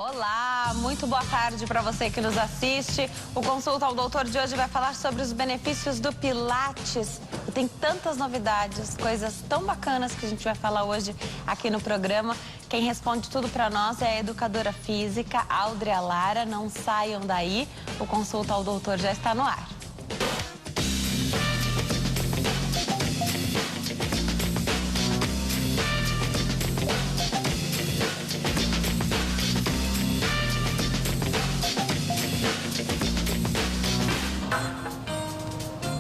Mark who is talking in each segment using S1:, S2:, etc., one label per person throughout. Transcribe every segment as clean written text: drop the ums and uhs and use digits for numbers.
S1: Olá, muito boa tarde para você que nos assiste. O Consulta ao Doutor de hoje vai falar sobre os benefícios do Pilates. E tem tantas novidades, coisas tão bacanas que a gente vai falar hoje aqui no programa. Quem responde tudo para nós é a educadora física Áudrea Lara. Não saiam daí, o Consulta ao Doutor já está no ar.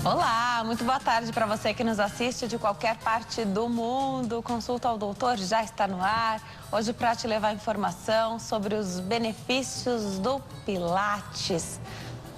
S1: Olá, muito boa tarde para você que nos assiste de qualquer parte do mundo. O Consulta ao Doutor já está no ar. Hoje para te levar informação sobre os benefícios do Pilates.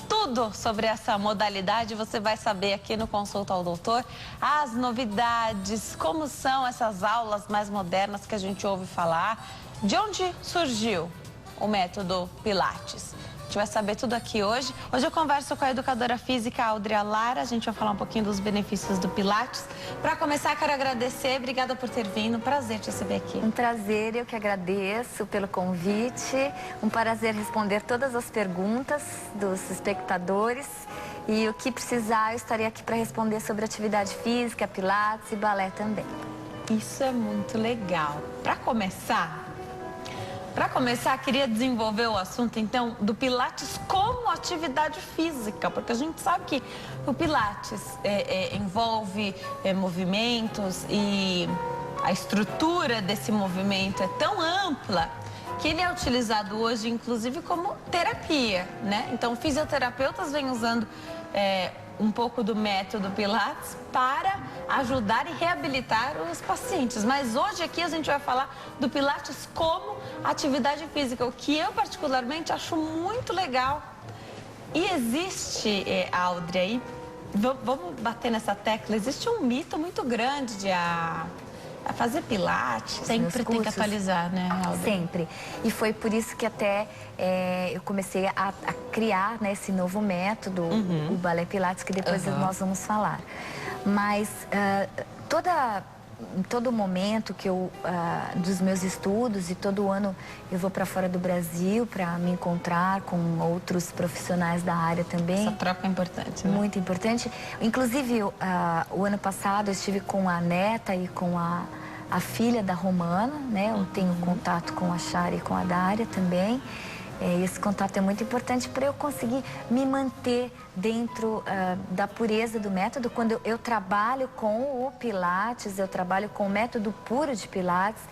S1: Tudo sobre essa modalidade você vai saber aqui no Consulta ao Doutor. As novidades, como são essas aulas mais modernas que a gente ouve falar. De onde surgiu o método Pilates? A gente vai saber tudo aqui hoje. Hoje eu converso com a educadora física Áudrea Lara. A gente vai falar um pouquinho dos benefícios do Pilates. Para começar, quero agradecer. Obrigada por ter vindo. Prazer te receber aqui.
S2: Um prazer, eu que agradeço pelo convite. Um prazer responder todas as perguntas dos espectadores. E o que precisar, eu estarei aqui para responder sobre atividade física, Pilates e balé também.
S1: Isso é muito legal. Para começar, queria desenvolver o assunto, então, do Pilates como atividade física, porque a gente sabe que o Pilates envolve movimentos e a estrutura desse movimento é tão ampla que ele é utilizado hoje, inclusive, como terapia, né? Então, fisioterapeutas vêm usando um pouco do método Pilates para ajudar e reabilitar os pacientes. Mas hoje aqui a gente vai falar do Pilates como atividade física, o que eu particularmente acho muito legal. E existe, Áudrea, aí, vamos bater nessa tecla, existe um mito muito grande de fazer Pilates. Sempre tem que atualizar, né, Áudrea?
S2: Sempre. E foi por isso que até eu comecei a criar, né, esse novo método, o Balé Pilates, que depois nós vamos falar. Mas todo momento que dos meus estudos, e todo ano eu vou para fora do Brasil para me encontrar com outros profissionais da área também.
S1: Essa troca é importante, né?
S2: Muito importante. Inclusive, o ano passado eu estive com a neta e com a filha da Romana, né? Eu tenho contato com a Chara e com a Dária também. Esse contato é muito importante para eu conseguir me manter dentro da pureza do método. Quando eu trabalho com o Pilates, eu trabalho com o método puro de Pilates.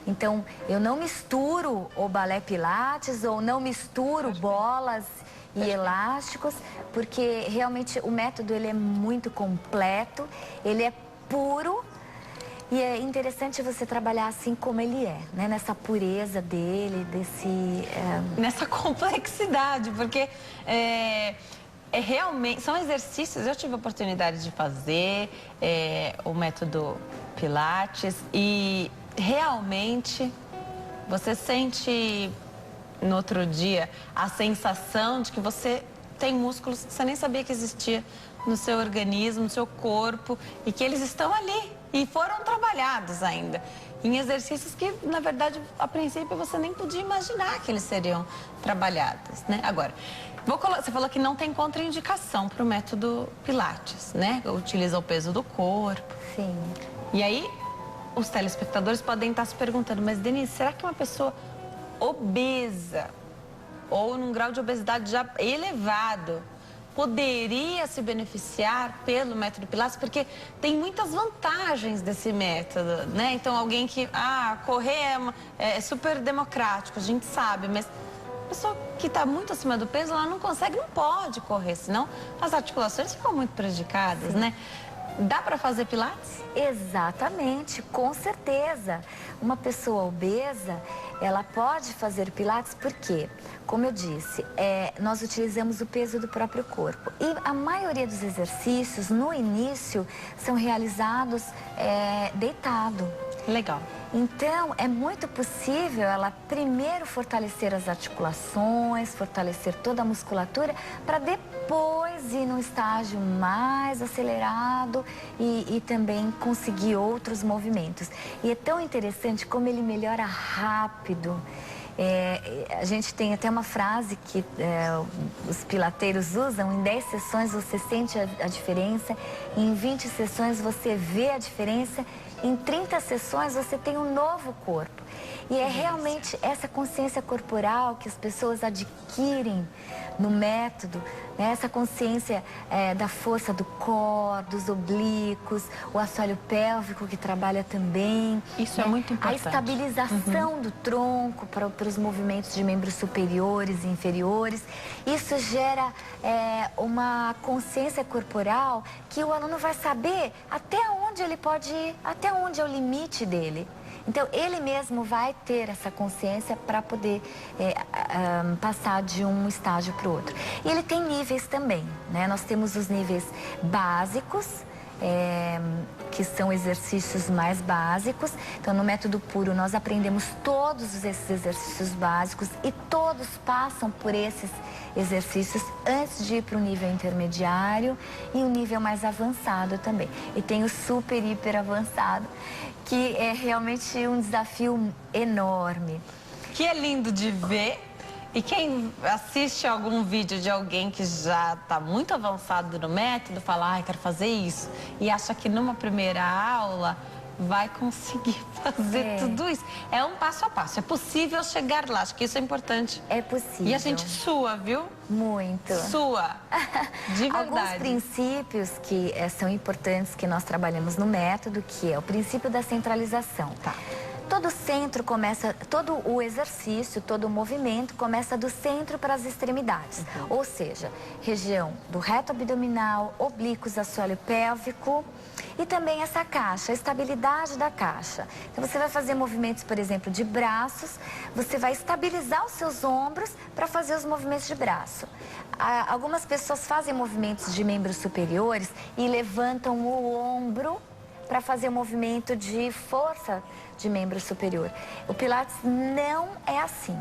S2: Então, eu não misturo o balé Pilates ou não misturo bolas e elásticos, porque realmente o método ele é muito completo, ele é puro. E é interessante você trabalhar assim como ele é, né? Nessa pureza dele,
S1: nessa complexidade, porque realmente são exercícios. Eu tive a oportunidade de fazer o método Pilates e realmente você sente no outro dia a sensação de que você tem músculos que você nem sabia que existia no seu organismo, no seu corpo, e que eles estão ali e foram trabalhados ainda em exercícios que, na verdade, a princípio você nem podia imaginar que eles seriam trabalhados, né? Agora, você falou que não tem contraindicação para o método Pilates, né? Utiliza o peso do corpo.
S2: Sim.
S1: E aí, os telespectadores podem estar se perguntando, mas Denise, será que uma pessoa obesa ou num grau de obesidade já elevado poderia se beneficiar pelo método Pilates? Porque tem muitas vantagens desse método, né? Então, alguém que, correr é super democrático, a gente sabe, mas a pessoa que está muito acima do peso, ela não pode correr, senão as articulações ficam muito prejudicadas, né? Dá para fazer Pilates?
S2: Exatamente, com certeza. Uma pessoa obesa, ela pode fazer Pilates porque, como eu disse, nós utilizamos o peso do próprio corpo. E a maioria dos exercícios, no início, são realizados deitado.
S1: Legal.
S2: Então, é muito possível ela primeiro fortalecer as articulações, fortalecer toda a musculatura, para depois ir num estágio mais acelerado e também conseguir outros movimentos. E é tão interessante como ele melhora rápido. A gente tem até uma frase que os pilateiros usam: em 10 sessões você sente a diferença, em 20 sessões você vê a diferença, em 30 sessões você tem um novo corpo. E é realmente essa consciência corporal que as pessoas adquirem no método, né? Essa consciência da força do core, dos oblíquos, o assoalho pélvico que trabalha também.
S1: Isso é muito importante.
S2: A estabilização do tronco para os movimentos de membros superiores e inferiores. Isso gera uma consciência corporal que o aluno vai saber até onde ele pode ir, até onde é o limite dele. Então, ele mesmo vai ter essa consciência para poder passar de um estágio para o outro. E ele tem níveis também, né? Nós temos os níveis básicos, que são exercícios mais básicos. Então, no método puro, nós aprendemos todos esses exercícios básicos e todos passam por esses exercícios antes de ir para o nível intermediário e o nível mais avançado também. E tem o super, hiper avançado, que é realmente um desafio enorme.
S1: Que é lindo de ver. E quem assiste algum vídeo de alguém que já está muito avançado no método, fala, ai, quero fazer isso, e acha que numa primeira aula vai conseguir fazer tudo isso. É um passo a passo, é possível chegar lá, acho que isso é importante.
S2: É possível.
S1: E a gente sua, viu?
S2: Muito.
S1: Sua, de verdade.
S2: Alguns princípios que são importantes que nós trabalhamos no método, que é o princípio da centralização.
S1: Tá.
S2: Todo centro começa, todo o exercício, todo o movimento começa do centro para as extremidades. Ou seja, região do reto abdominal, oblíquos, assoalho pélvico e também essa caixa, a estabilidade da caixa. Então, você vai fazer movimentos, por exemplo, de braços, você vai estabilizar os seus ombros para fazer os movimentos de braço. Algumas pessoas fazem movimentos de membros superiores e levantam o ombro para fazer o movimento de força de membro superior. O Pilates não é assim.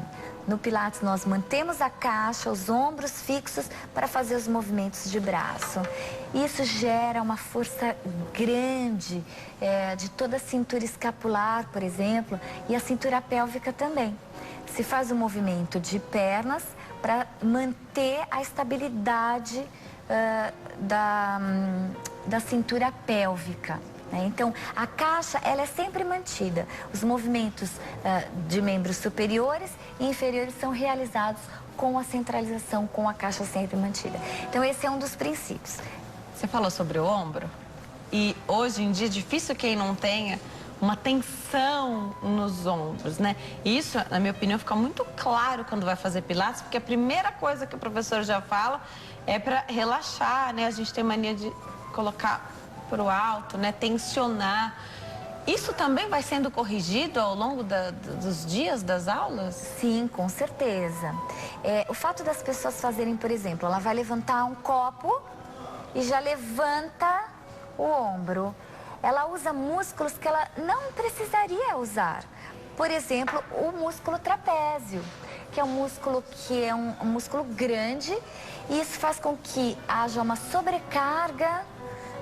S2: No Pilates nós mantemos a caixa, os ombros fixos para fazer os movimentos de braço. Isso gera uma força grande de toda a cintura escapular, por exemplo, e a cintura pélvica também. Se faz o movimento de pernas para manter a estabilidade da cintura pélvica. Então, a caixa, ela é sempre mantida. Os movimentos de membros superiores e inferiores são realizados com a centralização, com a caixa sempre mantida. Então, esse é um dos princípios.
S1: Você falou sobre o ombro e hoje em dia é difícil quem não tenha uma tensão nos ombros, né? Isso, na minha opinião, fica muito claro quando vai fazer Pilates, porque a primeira coisa que o professor já fala é para relaxar, né? A gente tem mania de colocar para o alto, né? Tensionar. Isso também vai sendo corrigido ao longo dos dias das aulas?
S2: Sim, com certeza. O fato das pessoas fazerem, por exemplo, ela vai levantar um copo e já levanta o ombro. Ela usa músculos que ela não precisaria usar. Por exemplo, o músculo trapézio, que é um músculo um músculo grande, e isso faz com que haja uma sobrecarga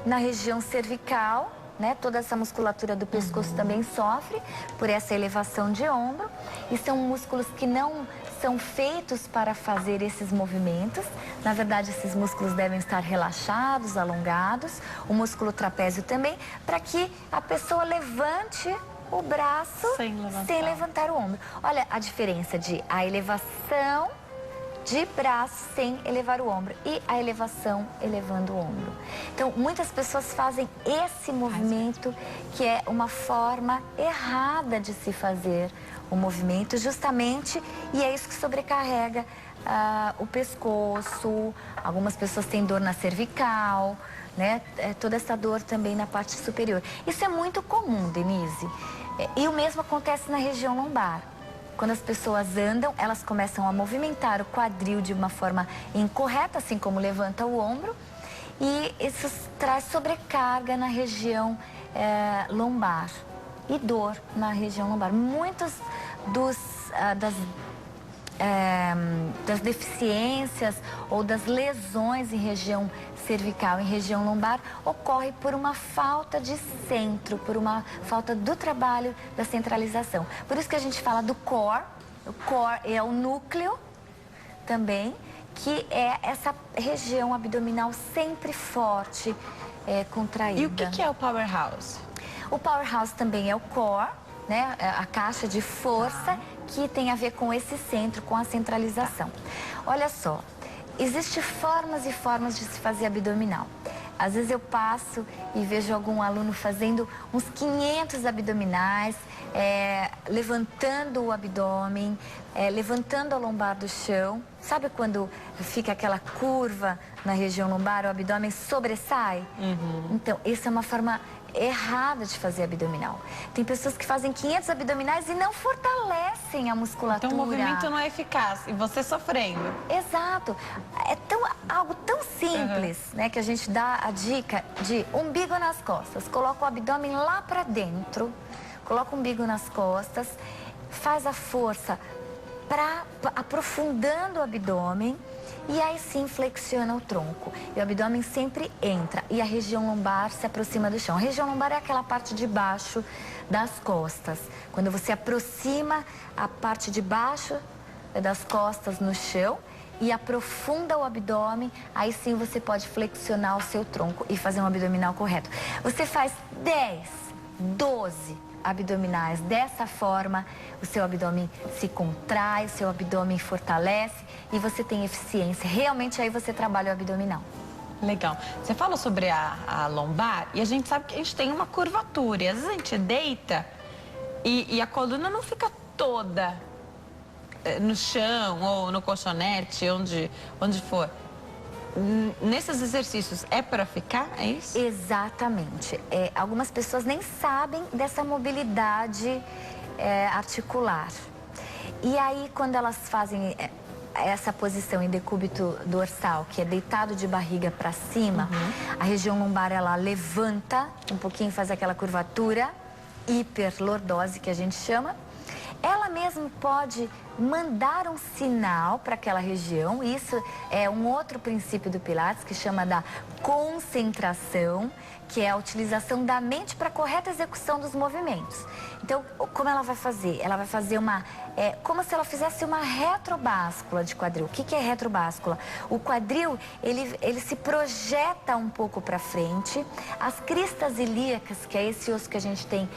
S2: na região cervical, né? Toda essa musculatura do pescoço também sofre por essa elevação de ombro. E são músculos que não são feitos para fazer esses movimentos. Na verdade, esses músculos devem estar relaxados, alongados. O músculo trapézio também, para que a pessoa levante o braço sem levantar o ombro. Olha a diferença de a elevação de braço sem elevar o ombro e a elevação elevando o ombro. Então, muitas pessoas fazem esse movimento que é uma forma errada de se fazer o movimento, justamente, e é isso que sobrecarrega o pescoço. Algumas pessoas têm dor na cervical, né? Toda essa dor também na parte superior. Isso é muito comum, Denise. E o mesmo acontece na região lombar. Quando as pessoas andam, elas começam a movimentar o quadril de uma forma incorreta, assim como levanta o ombro. E isso traz sobrecarga na região lombar e dor na região lombar. Muitos das deficiências ou das lesões em região cervical, em região lombar, ocorre por uma falta de centro, por uma falta do trabalho da centralização. Por isso que a gente fala do core, O core é o núcleo também, que é essa região abdominal sempre forte, contraída.
S1: E o que é o powerhouse?
S2: O powerhouse também é o core, né? A caixa de força, que tem a ver com esse centro, com a centralização. Olha só, existem formas e formas de se fazer abdominal. Às vezes eu passo e vejo algum aluno fazendo uns 500 abdominais, levantando o abdômen, levantando a lombar do chão. Sabe quando fica aquela curva na região lombar, o abdômen sobressai? Então, essa é uma forma errada de fazer abdominal. Tem pessoas que fazem 500 abdominais e não fortalecem a musculatura.
S1: Então o movimento não é eficaz e você sofrendo.
S2: Exato. É algo tão simples, né, que a gente dá a dica de umbigo nas costas. Coloca o abdômen lá para dentro, coloca o umbigo nas costas, faz a força aprofundando o abdômen. E aí sim flexiona o tronco. E o abdômen sempre entra e a região lombar se aproxima do chão. A região lombar é aquela parte de baixo das costas. Quando você aproxima a parte de baixo das costas no chão e aprofunda o abdômen, aí sim você pode flexionar o seu tronco e fazer um abdominal correto. Você faz 10, 12 abdominais. Dessa forma, o seu abdômen se contrai, o seu abdômen fortalece e você tem eficiência. Realmente aí você trabalha o abdominal.
S1: Legal. Você falou sobre a lombar e a gente sabe que a gente tem uma curvatura. E às vezes a gente deita e a coluna não fica toda no chão ou no colchonete, onde for. Nesses exercícios é para ficar, é isso?
S2: Exatamente. Algumas pessoas nem sabem dessa mobilidade articular. E aí, quando elas fazem essa posição em decúbito dorsal, que é deitado de barriga para cima, a região lombar ela levanta um pouquinho, faz aquela curvatura, hiperlordose que a gente chama. Ela mesmo pode mandar um sinal para aquela região. Isso é um outro princípio do Pilates que chama da concentração, que é a utilização da mente para a correta execução dos movimentos. Então, como ela vai fazer? Ela vai fazer como se ela fizesse uma retrobáscula de quadril. O que é retrobáscula? O quadril, ele se projeta um pouco para frente. As cristas ilíacas, que é esse osso que a gente tem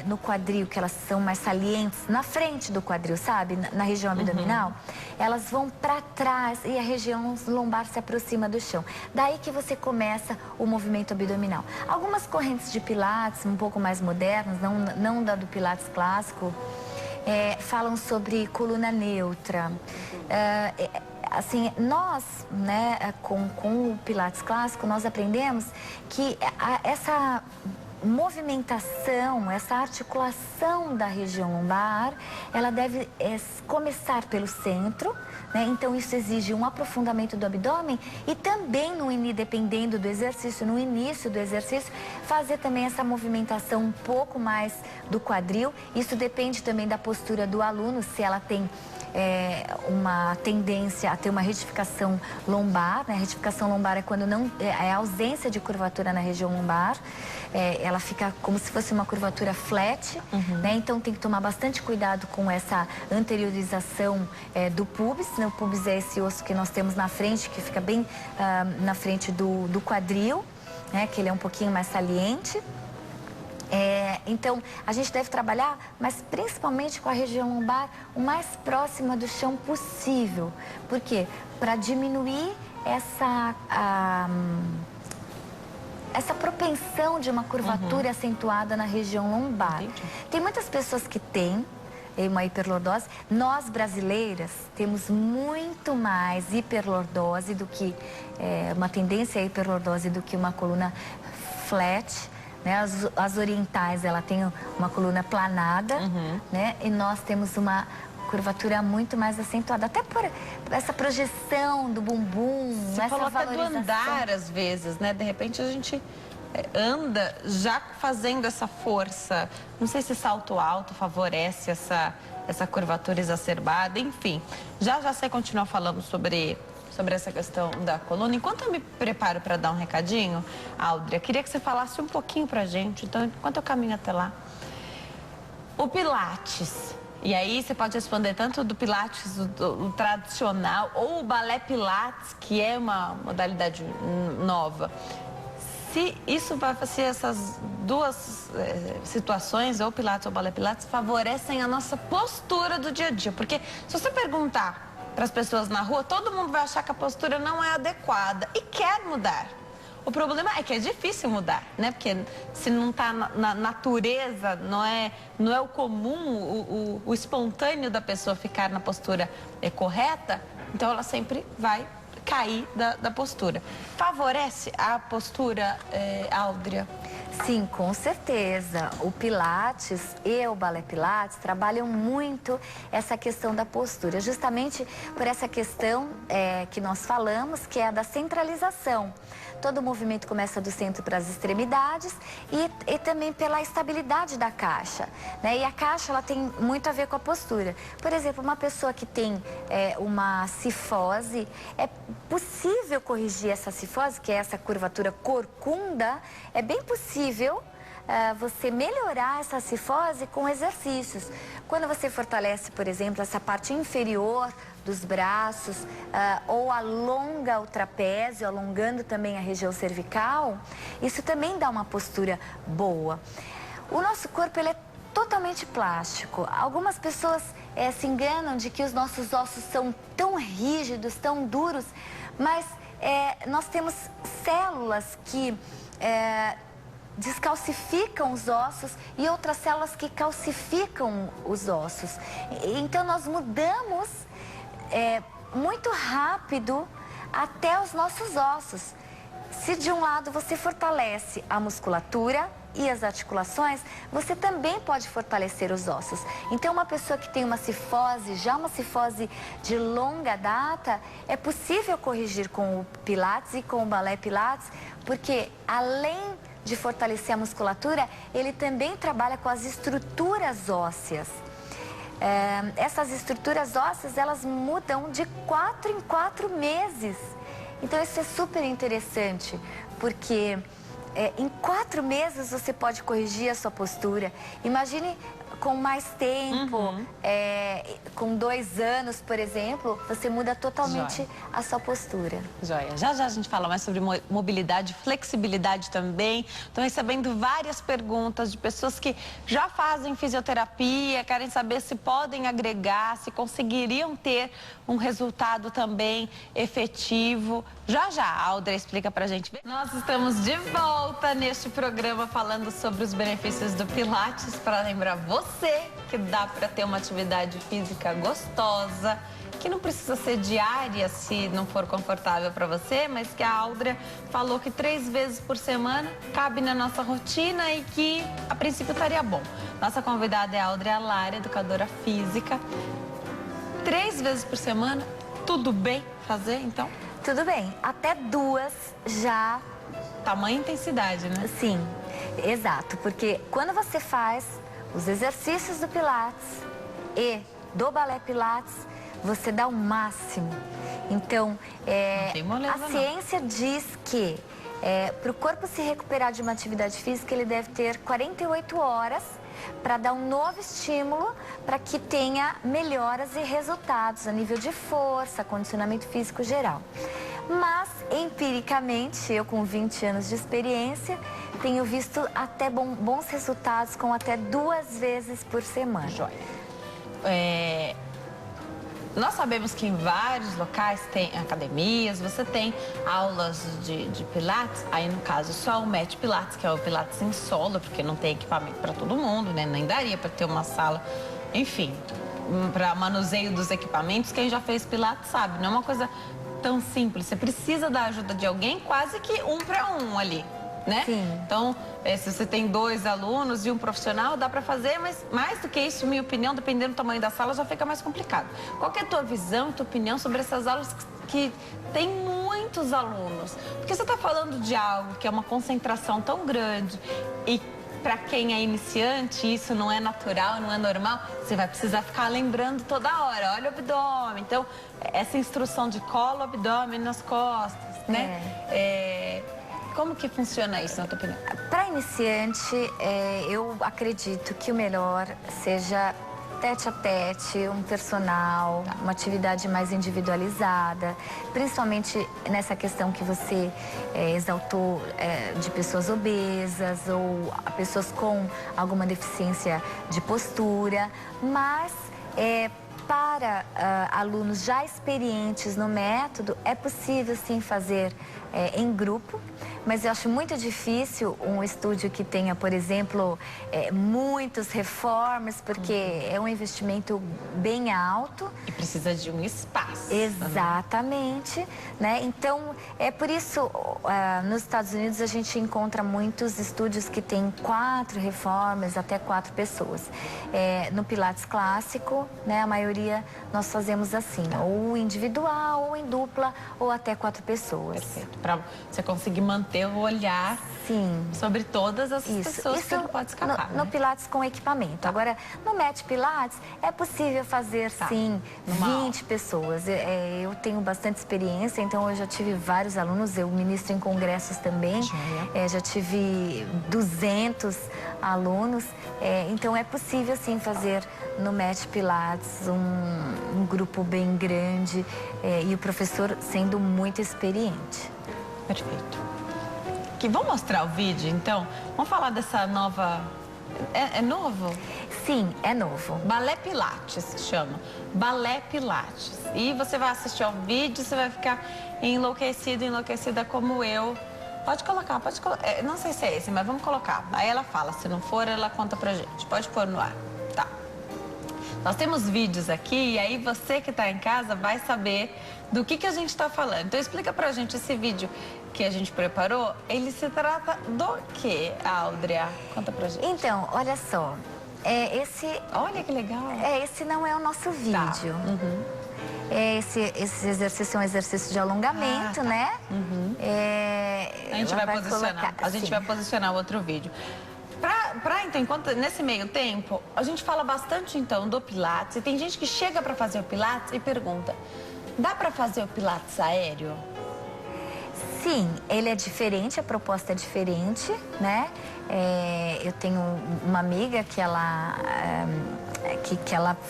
S2: no quadril, que elas são mais salientes, na frente do quadril, sabe? Na região abdominal, elas vão para trás e a região lombar se aproxima do chão. Daí que você começa o movimento abdominal. Algumas correntes de Pilates, um pouco mais modernas, não da do Pilates clássico, falam sobre coluna neutra. Assim, nós, né, com o Pilates clássico, nós aprendemos que essa movimentação, essa articulação da região lombar, ela deve começar pelo centro, né? Então isso exige um aprofundamento do abdômen e também, dependendo do exercício, no início do exercício, fazer também essa movimentação um pouco mais do quadril. Isso depende também da postura do aluno, se ela tem uma tendência a ter uma retificação lombar, né? A retificação lombar é quando não é a ausência de curvatura na região lombar, ela fica como se fosse uma curvatura flat, né? Então tem que tomar bastante cuidado com essa anteriorização do pubis, né? O pubis é esse osso que nós temos na frente, que fica bem na frente do quadril, né? Que ele é um pouquinho mais saliente. Então, a gente deve trabalhar, mas principalmente com a região lombar o mais próxima do chão possível. Por quê? Para diminuir essa propensão de uma curvatura acentuada na região lombar.
S1: Entendi.
S2: Tem muitas pessoas que têm uma hiperlordose. Nós, brasileiras, temos muito mais hiperlordose do que uma tendência à hiperlordose do que uma coluna flat. Né? As orientais, ela tem uma coluna planada, né? E nós temos uma curvatura muito mais acentuada, até por essa projeção do bumbum,
S1: Você
S2: essa
S1: falou até
S2: valorização.
S1: do andar, às vezes, né? De repente a gente anda já fazendo essa força. Não sei se salto alto favorece essa curvatura exacerbada, enfim. Já você continua falando sobre essa questão da coluna. Enquanto eu me preparo para dar um recadinho, Áudria, queria que você falasse um pouquinho pra gente, então, enquanto eu caminho até lá. O Pilates, E aí você pode responder tanto do Pilates, o tradicional, ou o balé Pilates, que é uma modalidade nova. Se isso vai fazer essas duas situações, ou Pilates ou balé Pilates, favorecem a nossa postura do dia a dia. Porque se você perguntar para as pessoas na rua, todo mundo vai achar que a postura não é adequada e quer mudar. O problema é que é difícil mudar, né? Porque se não está na natureza, não é o comum, o espontâneo da pessoa ficar na postura correta, então ela sempre vai cair da postura. Favorece a postura, Áudria?
S2: Sim, com certeza. O Pilates e o Balé Pilates trabalham muito essa questão da postura, justamente por essa questão que nós falamos, que é a da centralização. Todo o movimento começa do centro para as extremidades e também pela estabilidade da caixa, né? E a caixa, ela tem muito a ver com a postura. Por exemplo, uma pessoa que tem uma cifose, é possível corrigir essa cifose, que é essa curvatura corcunda, é bem possível você melhorar essa cifose com exercícios. Quando você fortalece, por exemplo, essa parte inferior dos braços, ou alonga o trapézio, alongando também a região cervical, isso também dá uma postura boa. O nosso corpo, ele é totalmente plástico. Algumas pessoas se enganam de que os nossos ossos são tão rígidos, tão duros, mas nós temos células que descalcificam os ossos e outras células que calcificam os ossos. Então, nós mudamos muito rápido até os nossos ossos. Se de um lado você fortalece a musculatura e as articulações, você também pode fortalecer os ossos. Então, uma pessoa que tem uma cifose, já uma cifose de longa data, é possível corrigir com o Pilates e com o Balé Pilates, porque além de fortalecer a musculatura, ele também trabalha com as estruturas ósseas. Essas estruturas ósseas, elas mudam de 4 em 4 meses. Então, isso é super interessante, porque em 4 meses você pode corrigir a sua postura. Imagine com mais tempo, com 2 anos, por exemplo, você muda totalmente a sua postura.
S1: Joia. Já já a gente fala mais sobre mobilidade, flexibilidade também. Estou recebendo várias perguntas de pessoas que já fazem fisioterapia, querem saber se podem agregar, se conseguiriam ter um resultado também efetivo. Já já a Áudria explica pra gente. Nós estamos de volta neste programa falando sobre os benefícios do Pilates, para lembrar você que dá para ter uma atividade física gostosa, que não precisa ser diária se não for confortável para você, mas que a Áudria falou que 3 vezes por semana cabe na nossa rotina e que a princípio estaria bom. Nossa convidada é a Áudria Lara, educadora física. 3 vezes por semana, tudo bem fazer então?
S2: Tudo bem, até 2 já.
S1: Tamanha intensidade, né?
S2: Sim, exato, porque quando você faz os exercícios do Pilates e do Balé Pilates, você dá o máximo. Então, a ciência diz que para o corpo se recuperar de uma atividade física, ele deve ter 48 horas para dar um novo estímulo, para que tenha melhoras e resultados a nível de força, condicionamento físico geral. Mas, empiricamente, eu com 20 anos de experiência, tenho visto até bons resultados com até 2 vezes por semana.
S1: Joia. Nós sabemos que em vários locais tem academias, você tem aulas de Pilates, aí no caso só o Mat Pilates, que é o Pilates em solo, porque não tem equipamento para todo mundo, né? Nem daria para ter uma sala, enfim, para manuseio dos equipamentos. Quem já fez Pilates sabe, não é uma coisa tão simples, você precisa da ajuda de alguém, quase que 1 para 1 ali, né?
S2: Sim.
S1: Então, se você tem 2 alunos e um profissional, dá para fazer, mas mais do que isso, minha opinião, dependendo do tamanho da sala, já fica mais complicado. Qual que é a tua visão, tua opinião sobre essas aulas que tem muitos alunos? Porque você está falando de algo que é uma concentração tão grande e para quem é iniciante, isso não é natural, não é normal, você vai precisar ficar lembrando toda hora, olha o abdômen. Então, essa instrução de cola, abdômen nas costas, né? Como que funciona isso, na tua opinião?
S2: Para iniciante, eu acredito que o melhor seja tete a tete, um personal, uma atividade mais individualizada, principalmente nessa questão que você exaltou de pessoas obesas ou pessoas com alguma deficiência de postura, mas para alunos já experientes no método, é possível sim fazer em grupo, mas eu acho muito difícil um estúdio que tenha, por exemplo, muitos reformas, porque é um investimento bem alto.
S1: E precisa de um espaço.
S2: Exatamente, né? Então, é por isso, nos Estados Unidos a gente encontra muitos estúdios que têm 4 reformas, até 4 pessoas. No Pilates clássico, né, a maioria nós fazemos assim, ou individual, ou em dupla, ou até 4 pessoas.
S1: Perfeito. Para você conseguir manter o olhar sobre todas as pessoas que não pode escapar.
S2: No Pilates com equipamento. Agora, no Mat Pilates, é possível fazer, sim, 20 pessoas. Eu tenho bastante experiência, então eu já tive vários alunos, eu ministro em congressos também. Já tive 200 alunos. Então, é possível, sim, fazer no Mat Pilates um grupo bem grande e o professor sendo muito experiente.
S1: Perfeito. Vamos mostrar o vídeo, então? Vamos falar dessa nova... É novo?
S2: Sim, é novo.
S1: Balé Pilates chama. Balé Pilates. E você vai assistir ao vídeo, você vai ficar enlouquecido, enlouquecida como eu. Pode colocar, pode colocar. Não sei se é esse, mas vamos colocar. Aí ela fala, se não for, ela conta pra gente. Pode pôr no ar. Tá. Nós temos vídeos aqui e aí você que está em casa vai saber do que a gente está falando. Então explica pra gente esse vídeo que a gente preparou, ele se trata do quê, Áudrea? Conta pra gente.
S2: Então, olha só,
S1: Olha que legal.
S2: Esse não é o nosso vídeo.
S1: Tá.
S2: Esse exercício é um exercício de alongamento, né?
S1: A gente vai posicionar. A gente vai posicionar outro vídeo. Enquanto nesse meio tempo, a gente fala bastante então do Pilates. E tem gente que chega para fazer o Pilates e pergunta: dá para fazer o Pilates aéreo?
S2: Sim, ele é diferente, a proposta é diferente, né? Eu tenho uma amiga que ela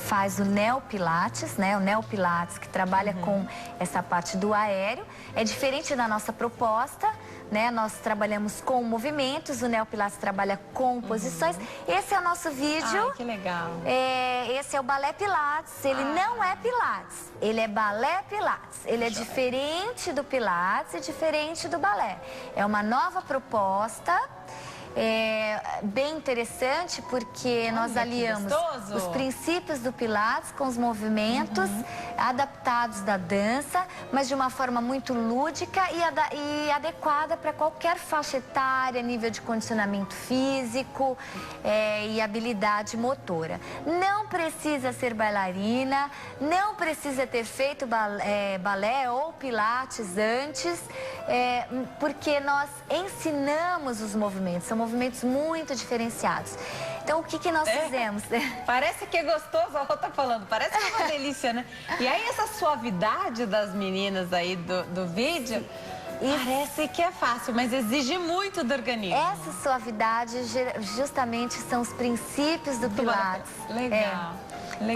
S2: faz o Neopilates, né? O Neopilates, que trabalha com essa parte do aéreo. É diferente da nossa proposta, né? Nós trabalhamos com movimentos, o Neopilates trabalha com posições. Esse é o nosso vídeo.
S1: Ai, que legal.
S2: Esse é o Balé Pilates. Ele não é Pilates, ele é Balé Pilates. Ele é diferente do Pilates e diferente do balé. É uma nova proposta. Bem interessante porque nós aliamos os princípios do Pilates com os movimentos adaptados da dança, mas de uma forma muito lúdica e adequada para qualquer faixa etária, nível de condicionamento físico e habilidade motora. Não precisa ser bailarina, não precisa ter feito balé ou Pilates antes, porque nós ensinamos os movimentos. São movimentos muito diferenciados. Então, o que nós fizemos?
S1: Parece que é gostoso, a Rô tá falando, parece que é uma delícia, né? E aí, essa suavidade das meninas aí do vídeo, parece que é fácil, mas exige muito do organismo.
S2: Essa suavidade, justamente, são os princípios do Pilates.
S1: Legal.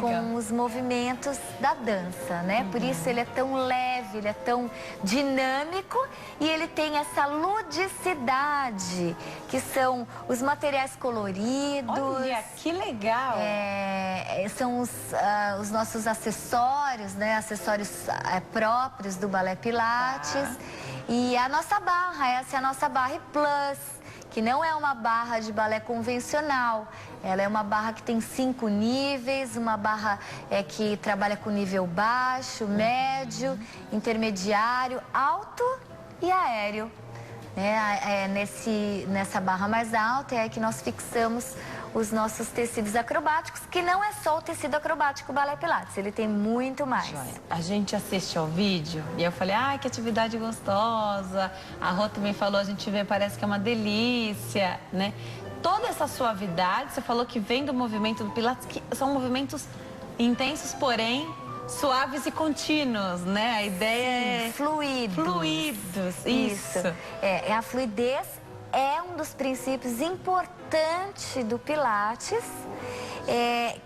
S2: Com os movimentos da dança, né? Por isso ele é tão leve, ele é tão dinâmico e ele tem essa ludicidade, que são os materiais coloridos.
S1: Olha, que legal!
S2: São os nossos acessórios, né? Acessórios próprios do Balé Pilates. E a nossa barra, essa é a nossa barra Plus, que não é uma barra de balé convencional. Ela é uma barra que tem 5 níveis, uma barra que trabalha com nível baixo, médio, intermediário, alto e aéreo. Nessa barra mais alta é que nós fixamos os nossos tecidos acrobáticos, que não é só o tecido acrobático Balé Pilates, ele tem muito mais.
S1: A gente assiste ao vídeo e eu falei, ai, que atividade gostosa. A Rô também falou, a gente vê, parece que é uma delícia, né? Toda essa suavidade, você falou que vem do movimento do Pilates, que são movimentos intensos, porém suaves e contínuos, né? A ideia é... Fluidos, isso.
S2: A fluidez é um dos princípios importantes do Pilates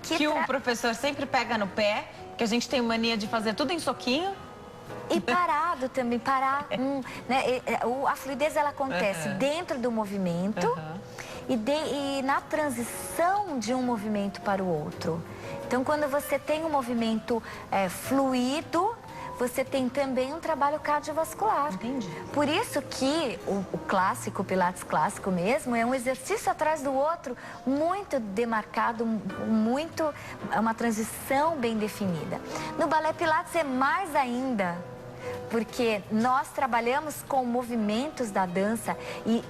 S1: Que o professor sempre pega no pé, que a gente tem mania de fazer tudo em soquinho.
S2: E parado também, né? A fluidez, ela acontece dentro do movimento e na transição de um movimento para o outro. Então, quando você tem um movimento fluido, você tem também um trabalho cardiovascular.
S1: Entendi.
S2: Por isso que o clássico, o Pilates clássico mesmo, é um exercício atrás do outro, muito demarcado, é uma transição bem definida. No balé Pilates é mais ainda, porque nós trabalhamos com movimentos da dança e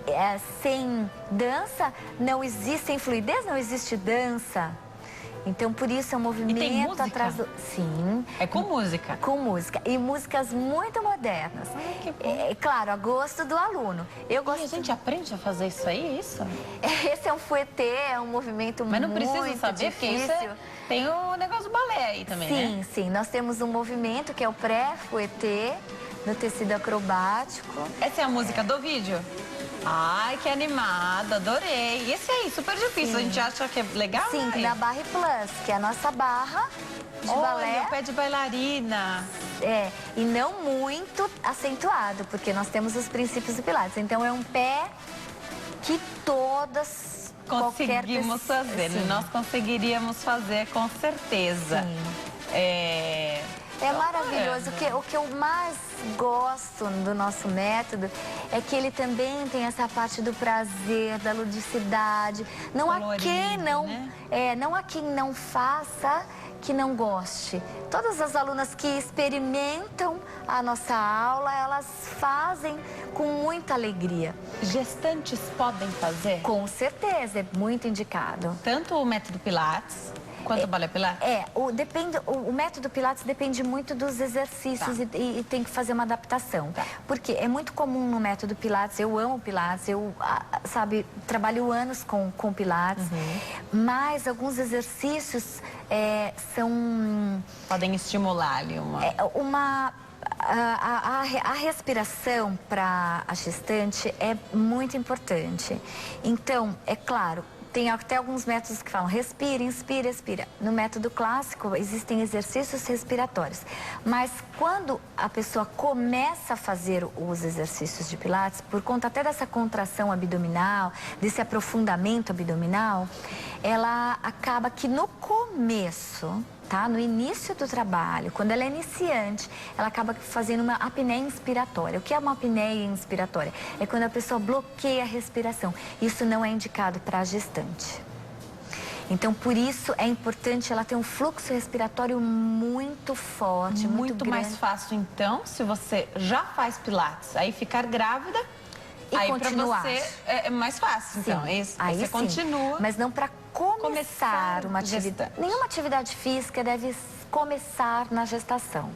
S2: sem dança não existe, sem fluidez não existe dança. Então, por isso é um movimento
S1: e tem música?
S2: Atrás do... Sim.
S1: É com música?
S2: Com música. E músicas muito modernas.
S1: Ai, que bom.
S2: Claro, a gosto do aluno. Eu gosto...
S1: E a gente aprende a fazer isso aí, é isso?
S2: Esse é um fouetté, é um movimento muito difícil.
S1: Mas não precisa saber, porque isso tem o negócio do balé aí também,
S2: sim,
S1: né?
S2: Sim, nós temos um movimento que é o pré-fouetté, no tecido acrobático.
S1: Essa é a música do vídeo? Ai, que animada, adorei. E esse aí, super difícil, a gente acha que é legal,
S2: sim,
S1: né?
S2: da Barre Plus, que é a nossa barra de balé.
S1: Olha, o pé de bailarina.
S2: E não muito acentuado, porque nós temos os princípios do Pilates. Então, é um pé que todas...
S1: Conseguimos fazer,
S2: sim.
S1: Nós conseguiríamos fazer com certeza.
S2: Sim.
S1: É
S2: maravilhoso. O que eu mais gosto do nosso método é que ele também tem essa parte do prazer, da ludicidade. Não há quem não, né? Não há quem não faça que não goste. Todas as alunas que experimentam a nossa aula, elas fazem com muita alegria.
S1: Gestantes podem fazer?
S2: Com certeza, é muito indicado.
S1: Tanto o método Pilates quanto o balé Pilates?
S2: O método Pilates depende muito dos exercícios e tem que fazer uma adaptação. Porque é muito comum no método Pilates, eu amo Pilates, eu, trabalho anos com Pilates, mas alguns exercícios
S1: podem estimular ali
S2: a respiração para a gestante é muito importante. Então, é claro, tem até alguns métodos que falam respira, inspira, expira. No método clássico existem exercícios respiratórios. Mas quando a pessoa começa a fazer os exercícios de Pilates, por conta até dessa contração abdominal, desse aprofundamento abdominal, ela acaba que no começo... No início do trabalho, quando ela é iniciante, ela acaba fazendo uma apneia inspiratória. O que é uma apneia inspiratória? É quando a pessoa bloqueia a respiração. Isso não é indicado para a gestante. Então, por isso, é importante ela ter um fluxo respiratório muito forte, muito grande.
S1: Mais fácil, então, se você já faz Pilates, aí ficar grávida...
S2: E aí continuar.
S1: Pra você é mais fácil, então, é isso.
S2: Aí
S1: você continua.
S2: Mas não para começar uma atividade. Nenhuma atividade física deve começar na gestação.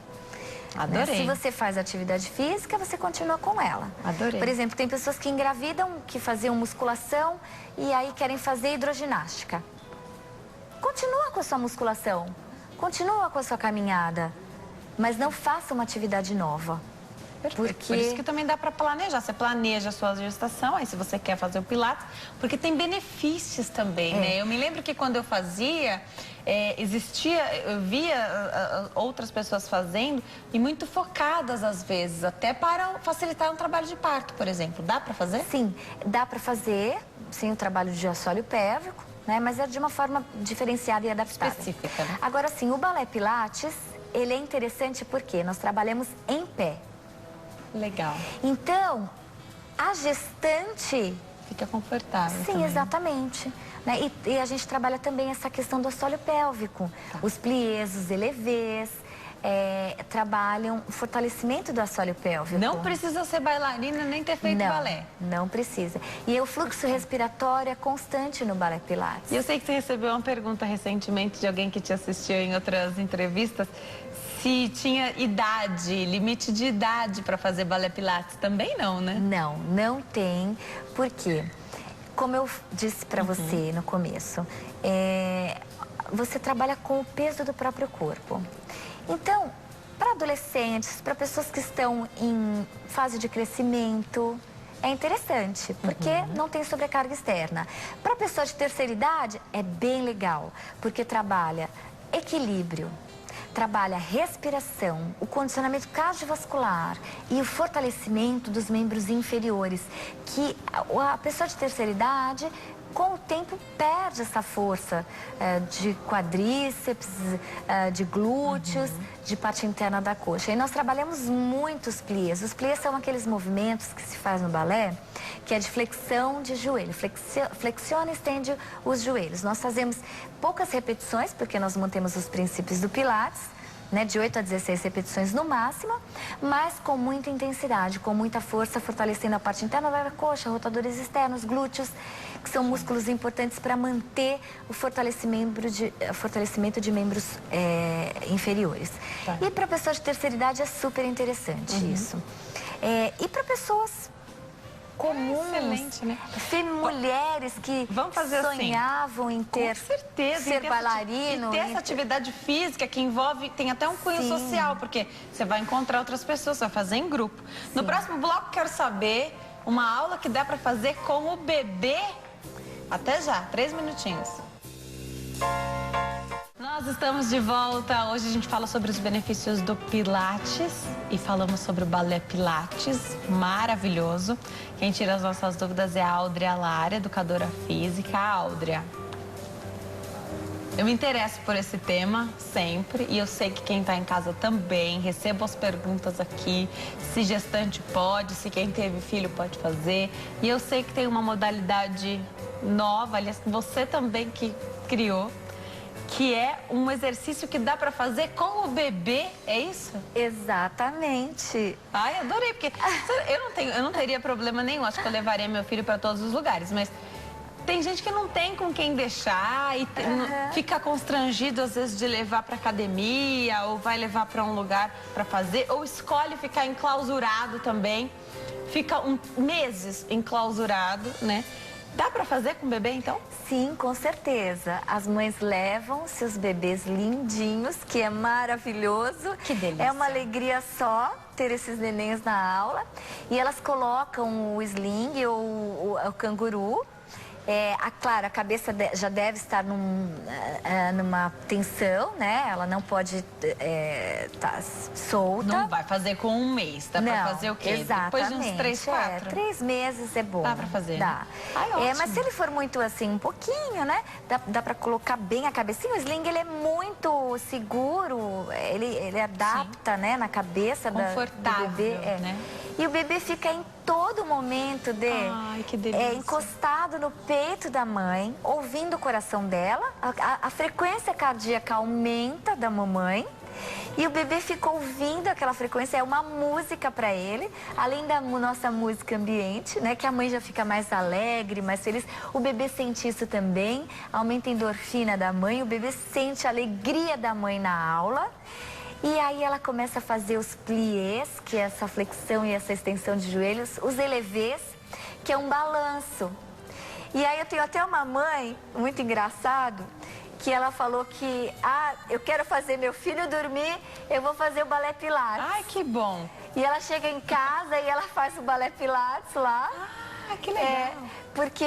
S1: Adorei.
S2: Se você faz atividade física, você continua com ela.
S1: Adorei.
S2: Por exemplo, tem pessoas que engravidam, que faziam musculação e aí querem fazer hidroginástica. Continua com a sua musculação, continua com a sua caminhada, mas não faça uma atividade nova.
S1: Porque... Por isso que também dá para planejar. Você planeja a sua gestação, aí se você quer fazer o Pilates, porque tem benefícios também, né? Eu me lembro que quando eu fazia, eu via outras pessoas fazendo e muito focadas às vezes, até para facilitar um trabalho de parto, por exemplo. Dá para fazer?
S2: Sim, dá para fazer, sim, o trabalho de assoalho pélvico, né? Mas é de uma forma diferenciada e adaptada.
S1: Específica, né?
S2: Agora, sim, o balé Pilates, ele é interessante porque nós trabalhamos em pé.
S1: Legal.
S2: Então, a gestante...
S1: Fica confortável.
S2: Sim,
S1: também.
S2: Exatamente. Né? E a gente trabalha também essa questão do assoalho pélvico. Os pliés, os elevés, trabalham o fortalecimento do assoalho pélvico.
S1: Não precisa ser bailarina nem ter feito balé.
S2: Não precisa. E o fluxo respiratório é constante no balé Pilates.
S1: E eu sei que você recebeu uma pergunta recentemente de alguém que te assistiu em outras entrevistas. Se tinha limite de idade para fazer balé Pilates, também não, né?
S2: Não tem, porque, como eu disse para você no começo, você trabalha com o peso do próprio corpo. Então, para adolescentes, para pessoas que estão em fase de crescimento, é interessante, porque não tem sobrecarga externa. Para pessoa de terceira idade, é bem legal, porque trabalha equilíbrio, trabalha respiração, o condicionamento cardiovascular e o fortalecimento dos membros inferiores, que a pessoa de terceira idade, com o tempo, perde essa força de quadríceps, de glúteos, de parte interna da coxa. E nós trabalhamos muito os pliés. Os pliés são aqueles movimentos que se faz no balé, que é de flexão de joelho. Flexiona e estende os joelhos. Nós fazemos poucas repetições, porque nós mantemos os princípios do Pilates, né, de 8 a 16 repetições no máximo, mas com muita intensidade, com muita força, fortalecendo a parte interna da coxa, rotadores externos, glúteos, que são músculos importantes para manter o fortalecimento de membros inferiores. Tá. E para pessoas de terceira idade é super interessante isso. E para pessoas comuns,
S1: excelente, né?
S2: Mulheres que sonhavam
S1: assim,
S2: em ter,
S1: com certeza,
S2: ser bailarino.
S1: E ter essa atividade física que envolve, tem até um cunho social, porque você vai encontrar outras pessoas, você vai fazer em grupo. No próximo bloco, quero saber uma aula que dá para fazer com o bebê. Até já, 3 minutinhos. Nós estamos de volta. Hoje a gente fala sobre os benefícios do Pilates e falamos sobre o balé Pilates, maravilhoso. Quem tira as nossas dúvidas é a Áudrea Lara, educadora física. Áudrea, eu me interesso por esse tema sempre e eu sei que quem está em casa também. Recebo as perguntas aqui, se gestante pode, se quem teve filho pode fazer. E eu sei que tem uma modalidade nova, aliás, você também que criou, que é um exercício que dá para fazer com o bebê, é isso?
S2: Exatamente.
S1: Ai, adorei, porque eu não teria problema nenhum, acho que eu levaria meu filho para todos os lugares, mas tem gente que não tem com quem deixar e fica constrangido às vezes de levar para academia ou vai levar para um lugar para fazer, ou escolhe ficar enclausurado também, fica meses enclausurado, né? Dá para fazer com o bebê, então?
S2: Sim, com certeza. As mães levam seus bebês lindinhos, que é maravilhoso.
S1: Que delícia.
S2: É uma alegria só ter esses nenéns na aula. E elas colocam o sling ou o canguru. Claro, a cabeça já deve estar numa tensão, né? Ela não pode estar solta.
S1: Não vai fazer com um mês, dá pra fazer o quê?
S2: Exatamente.
S1: Depois de uns 3, 4?
S2: 3 meses é bom.
S1: Dá pra fazer?
S2: Dá.
S1: Ai,
S2: mas se ele for muito assim, um pouquinho, né? Dá pra colocar bem a cabecinha. O sling, ele é muito seguro, ele adapta, né? Na cabeça do bebê.
S1: Né?
S2: E o bebê fica em todo momento
S1: Ai, que delícia.
S2: Encostado no peito da mãe, ouvindo o coração dela. A frequência cardíaca aumenta da mamãe. E o bebê fica ouvindo aquela frequência, é uma música para ele, além da nossa música ambiente, né? Que a mãe já fica mais alegre, mais feliz. O bebê sente isso também, aumenta a endorfina da mãe, o bebê sente a alegria da mãe na aula. E aí ela começa a fazer os pliés, que é essa flexão e essa extensão de joelhos, os elevés, que é um balanço. E aí eu tenho até uma mãe, muito engraçado, que ela falou que, eu quero fazer meu filho dormir, eu vou fazer o balé Pilates.
S1: Ai, que bom.
S2: E ela chega em casa e ela faz o balé Pilates lá.
S1: Ah, que legal.
S2: Porque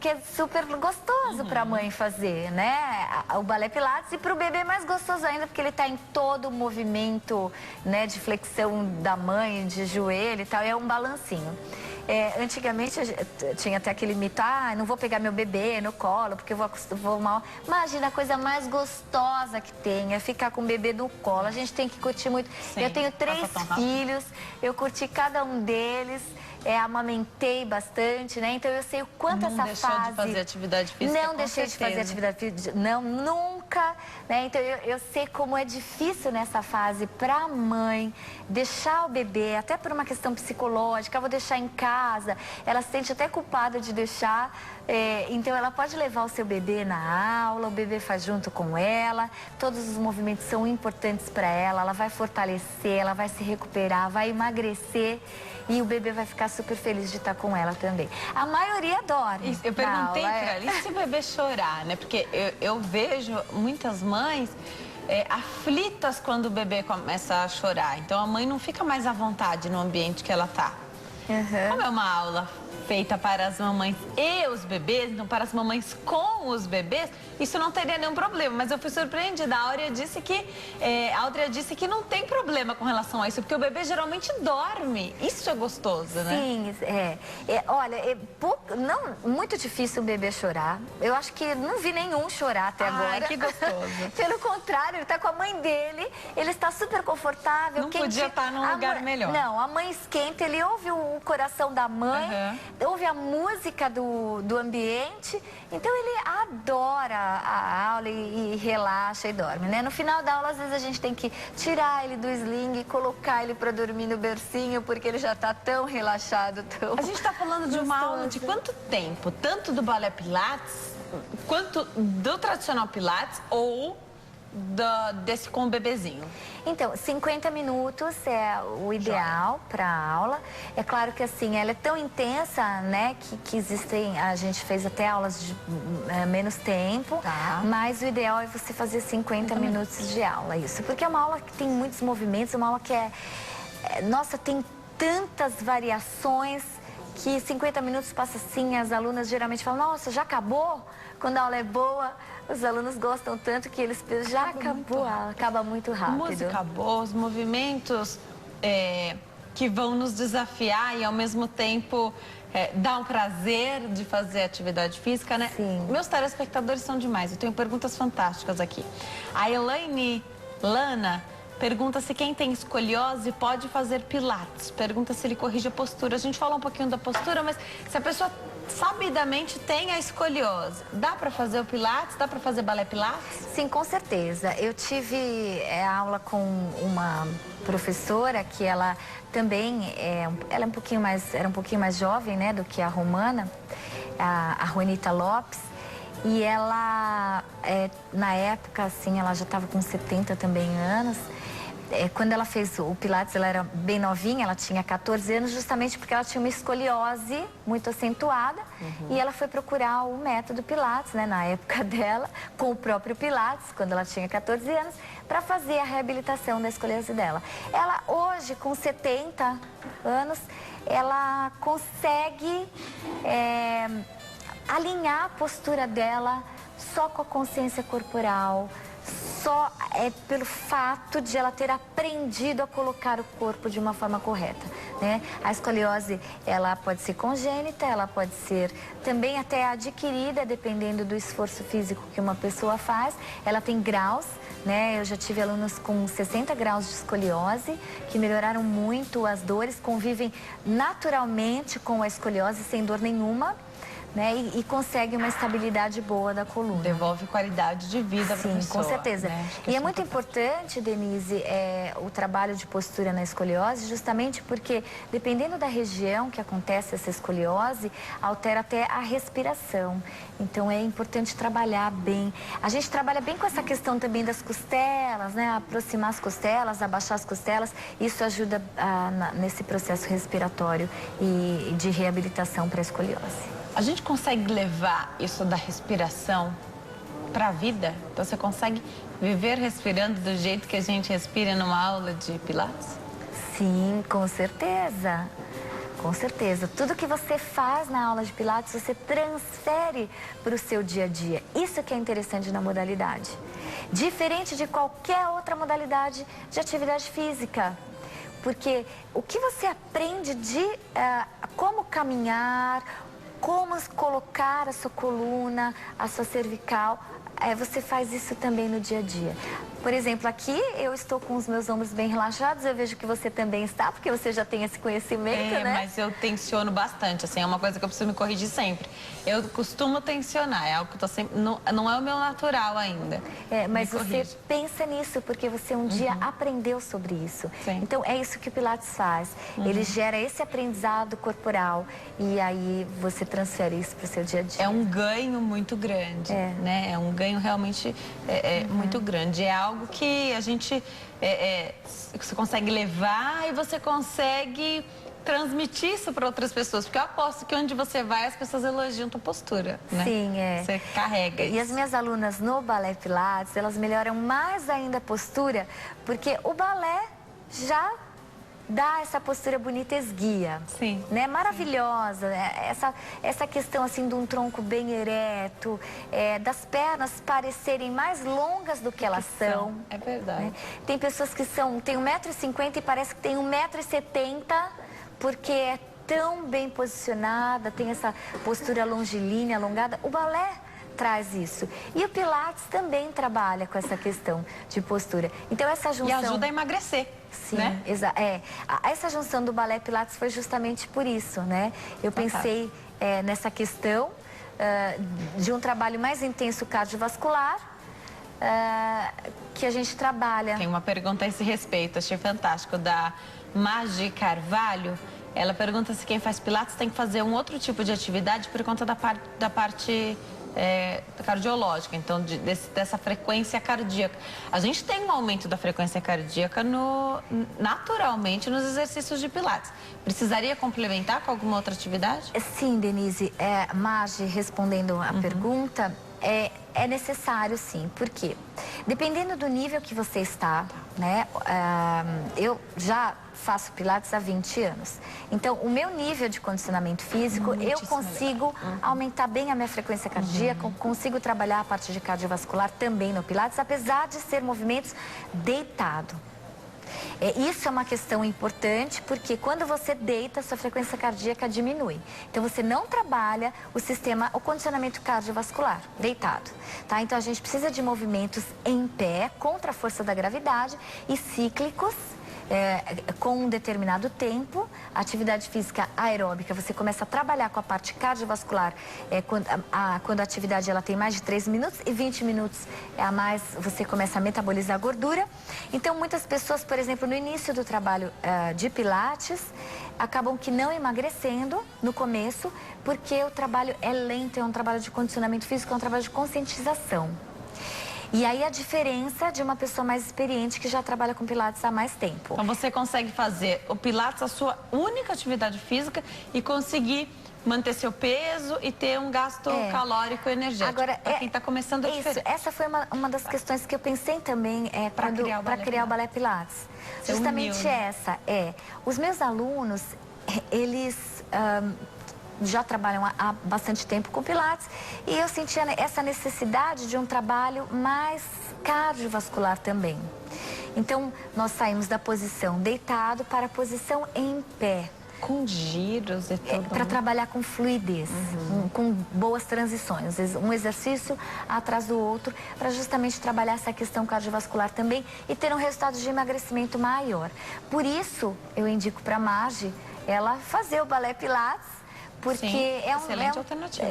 S2: é super gostoso para a mãe fazer, né? O balé Pilates, e para o bebê mais gostoso ainda, porque ele está em todo o movimento, né, de flexão da mãe, de joelho e tal, é um balancinho. Antigamente tinha até aquele mito, não vou pegar meu bebê no colo porque eu vou mal. Imagina, a coisa mais gostosa que tem é ficar com o bebê no colo. A gente tem que curtir muito. Sim, eu tenho 3 filhos, eu curti cada um deles. Amamentei bastante, né? Então eu sei o quanto essa fase...
S1: Não deixou de fazer atividade física,
S2: Não deixei de fazer atividade física, não, nunca, né? Então eu sei como é difícil nessa fase para a mãe deixar o bebê, até por uma questão psicológica, vou deixar em casa, ela se sente até culpada de deixar, então ela pode levar o seu bebê na aula, o bebê faz junto com ela, todos os movimentos são importantes para ela vai fortalecer, ela vai se recuperar, vai emagrecer. E o bebê vai ficar super feliz de estar com ela também. A maioria dorme.
S1: Eu perguntei para ela, e se o bebê chorar, né? Porque eu vejo muitas mães aflitas quando o bebê começa a chorar. Então a mãe não fica mais à vontade no ambiente que ela tá. Como é uma aula feita para as mamães e os bebês, então para as mamães com os bebês, isso não teria nenhum problema. Mas eu fui surpreendida. A Áudria disse que não tem problema com relação a isso, porque o bebê geralmente dorme. Isso é gostoso, né?
S2: Sim, olha, não, muito difícil o bebê chorar. Eu acho que não vi nenhum chorar até agora.
S1: Ai, que gostoso.
S2: Pelo contrário, ele está com a mãe dele, ele está super confortável.
S1: Não podia estar num lugar melhor.
S2: Não, a mãe esquenta, ele ouve o coração da mãe, ouve a música do ambiente, então ele adora a aula e relaxa e dorme, né? No final da aula, às vezes a gente tem que tirar ele do sling e colocar ele para dormir no bercinho, porque ele já está tão relaxado, tão
S1: A gente está falando de uma aula de quanto tempo? Tanto do balé Pilates, quanto do tradicional Pilates ou desse com o bebezinho?
S2: Então, 50 minutos é o ideal para a aula. É claro que assim, ela é tão intensa, né, que existem, a gente fez até aulas de menos tempo, mas o ideal é você fazer 50 minutos de aula, isso. Porque é uma aula que tem muitos movimentos, uma aula que nossa, tem tantas variações que 50 minutos passa assim, as alunas geralmente falam, nossa, já acabou? Quando a aula é boa, os alunos gostam tanto que eles pensam, já acabou, acaba muito rápido.
S1: Música boa, os movimentos que vão nos desafiar e ao mesmo tempo dar um prazer de fazer atividade física, né?
S2: Sim.
S1: Meus telespectadores são demais, eu tenho perguntas fantásticas aqui. A Elaine Lana pergunta se quem tem escoliose pode fazer pilates. Pergunta se ele corrige a postura. A gente falou um pouquinho da postura, mas se a pessoa sabidamente tem a escoliose, dá para fazer o pilates? Dá para fazer balé pilates?
S2: Sim, com certeza. Eu tive aula com uma professora que ela também ela era um pouquinho mais jovem, né, do que a Romana, a Juanita Lopes. E ela, na época, assim, ela já estava com 70 também anos. Quando ela fez o Pilates, ela era bem novinha, ela tinha 14 anos, justamente porque ela tinha uma escoliose muito acentuada. E ela foi procurar o método Pilates, né, na época dela, com o próprio Pilates, quando ela tinha 14 anos, para fazer a reabilitação da escoliose dela. Ela, hoje, com 70 anos, ela consegue alinhar a postura dela só com a consciência corporal, só pelo fato de ela ter aprendido a colocar o corpo de uma forma correta, né? A escoliose, ela pode ser congênita, ela pode ser também até adquirida, dependendo do esforço físico que uma pessoa faz. Ela tem graus, né? Eu já tive alunos com 60 graus de escoliose, que melhoraram muito as dores, convivem naturalmente com a escoliose sem dor nenhuma, né, e consegue uma estabilidade boa da coluna.
S1: Devolve qualidade de vida para a pessoa.
S2: Sim, com certeza.
S1: Né?
S2: E é muito importante, Denise, o trabalho de postura na escoliose, justamente porque, dependendo da região que acontece essa escoliose, altera até a respiração. Então, é importante trabalhar bem. A gente trabalha bem com essa questão também das costelas, né? Aproximar as costelas, abaixar as costelas. Isso ajuda nesse processo respiratório e de reabilitação para a escoliose.
S1: A gente consegue levar isso da respiração para a vida? Então, você consegue viver respirando do jeito que a gente respira numa aula de Pilates?
S2: Sim, com certeza. Com certeza. Tudo que você faz na aula de Pilates, você transfere para o seu dia a dia. Isso que é interessante na modalidade. Diferente de qualquer outra modalidade de atividade física. Porque o que você aprende de como caminhar, como colocar a sua coluna, a sua cervical, você faz isso também no dia a dia. Por exemplo, aqui eu estou com os meus ombros bem relaxados, eu vejo que você também está, porque você já tem esse conhecimento, né?
S1: Mas eu tensiono bastante, assim, é uma coisa que eu preciso me corrigir sempre. Eu costumo tensionar, é algo que eu tô sempre, não é o meu natural ainda.
S2: Mas você pensa nisso, porque você um dia aprendeu sobre isso.
S1: Sim.
S2: Então, é isso que o Pilates faz. Ele gera esse aprendizado corporal e aí você transfere isso para o seu dia a dia.
S1: É um ganho muito grande, né? É um ganho realmente muito grande. É algo que a gente você consegue levar e você consegue transmitir isso para outras pessoas, porque eu aposto que onde você vai as pessoas elogiam tua postura, né?
S2: Sim,
S1: Você carrega isso.
S2: E as minhas alunas no balé Pilates, elas melhoram mais ainda a postura, porque o balé já dá essa postura bonita esguia.
S1: Sim.
S2: Né? Maravilhosa. Né? Essa questão assim de um tronco bem ereto, das pernas parecerem mais longas do que elas são.
S1: É verdade.
S2: Né? Tem pessoas que tem 1,50 m e parece que tem 1,70 m, porque é tão bem posicionada, tem essa postura longilínea, alongada. O balé traz isso. E o Pilates também trabalha com essa questão de postura. Então, essa junção...
S1: E ajuda a emagrecer.
S2: Sim,
S1: né?
S2: Essa junção do balé Pilates foi justamente por isso, né? Eu pensei nessa questão de um trabalho mais intenso cardiovascular, que a gente trabalha.
S1: Tem uma pergunta a esse respeito, achei fantástico, da Magi Carvalho. Ela pergunta se quem faz Pilates tem que fazer um outro tipo de atividade por conta da parte cardiológica, então dessa frequência cardíaca. A gente tem um aumento da frequência cardíaca naturalmente nos exercícios de Pilates. Precisaria complementar com alguma outra atividade?
S2: Sim, Denise. Magi, respondendo a pergunta, é necessário sim, porque dependendo do nível que você está, né? Eu já faço Pilates há 20 anos. Então, o meu nível de condicionamento físico, eu consigo aumentar bem a minha frequência cardíaca, consigo trabalhar a parte de cardiovascular também no Pilates, apesar de ser movimentos deitado. Isso é uma questão importante, porque quando você deita, a sua frequência cardíaca diminui. Então, você não trabalha o condicionamento cardiovascular, deitado. Tá? Então, a gente precisa de movimentos em pé, contra a força da gravidade e cíclicos, com um determinado tempo. Atividade física aeróbica, você começa a trabalhar com a parte cardiovascular quando a atividade ela tem mais de 3 minutos e 20 minutos a mais você começa a metabolizar a gordura. Então, muitas pessoas, por exemplo, no início do trabalho de Pilates, acabam que não emagrecendo no começo, porque o trabalho é lento, é um trabalho de condicionamento físico, é um trabalho de conscientização. E aí a diferença de uma pessoa mais experiente que já trabalha com Pilates há mais tempo.
S1: Então você consegue fazer o Pilates a sua única atividade física e conseguir manter seu peso e ter um gasto calórico e energético. Agora, para quem está começando é diferente.
S2: Essa foi uma das questões que eu pensei também para criar o balé Pilates. Justamente essa. Os meus alunos, eles... já trabalham há bastante tempo com Pilates e eu sentia essa necessidade de um trabalho mais cardiovascular também. Então, nós saímos da posição deitado para a posição em pé.
S1: Com giros e tudo.
S2: Para trabalhar com fluidez, com boas transições. Um exercício atrás do outro, para justamente trabalhar essa questão cardiovascular também e ter um resultado de emagrecimento maior. Por isso, eu indico para a Magi ela fazer o balé Pilates, porque é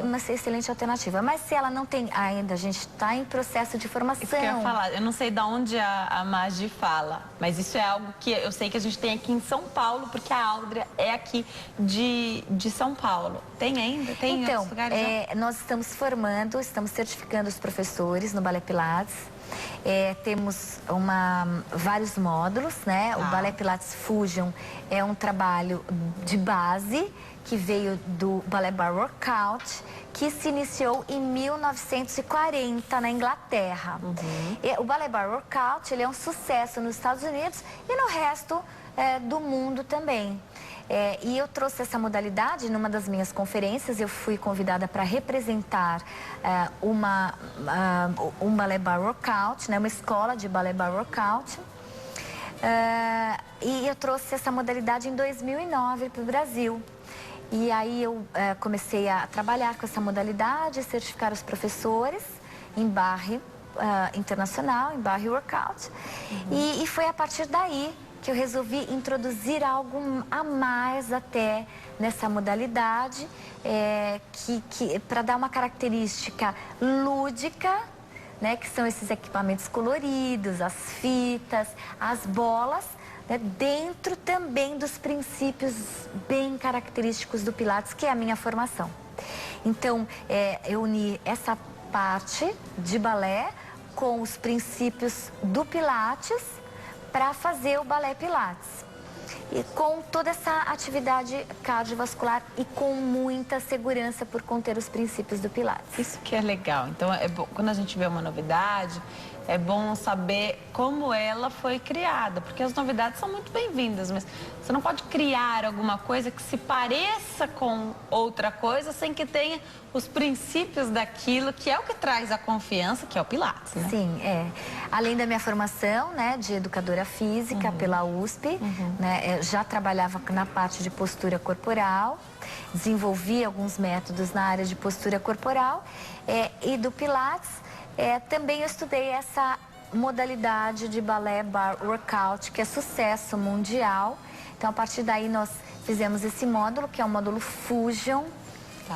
S2: uma excelente alternativa. Mas se ela não tem ainda, a gente está em processo de formação.
S1: Isso que eu ia falar. Eu não sei de onde a Magi fala, mas isso é algo que eu sei que a gente tem aqui em São Paulo, porque a Áudrea é aqui de São Paulo. Tem ainda? Tem em outros lugares?
S2: Nós estamos estamos certificando os professores no Balé Pilates. Temos vários módulos, né? O Balé Pilates Fusion é um trabalho de base que veio do Ballet Bar Workout, que se iniciou em 1940 na Inglaterra. O Ballet Bar Workout ele é um sucesso nos Estados Unidos e no resto do mundo também. E eu trouxe essa modalidade numa das minhas conferências. Eu fui convidada para representar um Ballet Bar Workout, né, uma escola de Ballet Bar Workout. E eu trouxe essa modalidade em 2009 para o Brasil. E aí eu comecei a trabalhar com essa modalidade, certificar os professores em Barre Internacional, em Barre Workout. E foi a partir daí que eu resolvi introduzir algo a mais até nessa modalidade, para dar uma característica lúdica, né, que são esses equipamentos coloridos, as fitas, as bolas, dentro também dos princípios bem característicos do Pilates, que é a minha formação. Então, eu uni essa parte de balé com os princípios do Pilates para fazer o balé Pilates. E com toda essa atividade cardiovascular e com muita segurança por conter os princípios do Pilates.
S1: Isso que é legal. Então, quando a gente vê uma novidade, é bom saber como ela foi criada, porque as novidades são muito bem-vindas, mas você não pode criar alguma coisa que se pareça com outra coisa sem que tenha os princípios daquilo, que é o que traz a confiança, que é o Pilates, né?
S2: Sim, além da minha formação, né, de educadora física pela USP, né, eu já trabalhava na parte de postura corporal, desenvolvi alguns métodos na área de postura corporal e do Pilates. Também eu estudei essa modalidade de balé bar workout, que é sucesso mundial. Então, a partir daí, nós fizemos esse módulo, que é o módulo Fusion,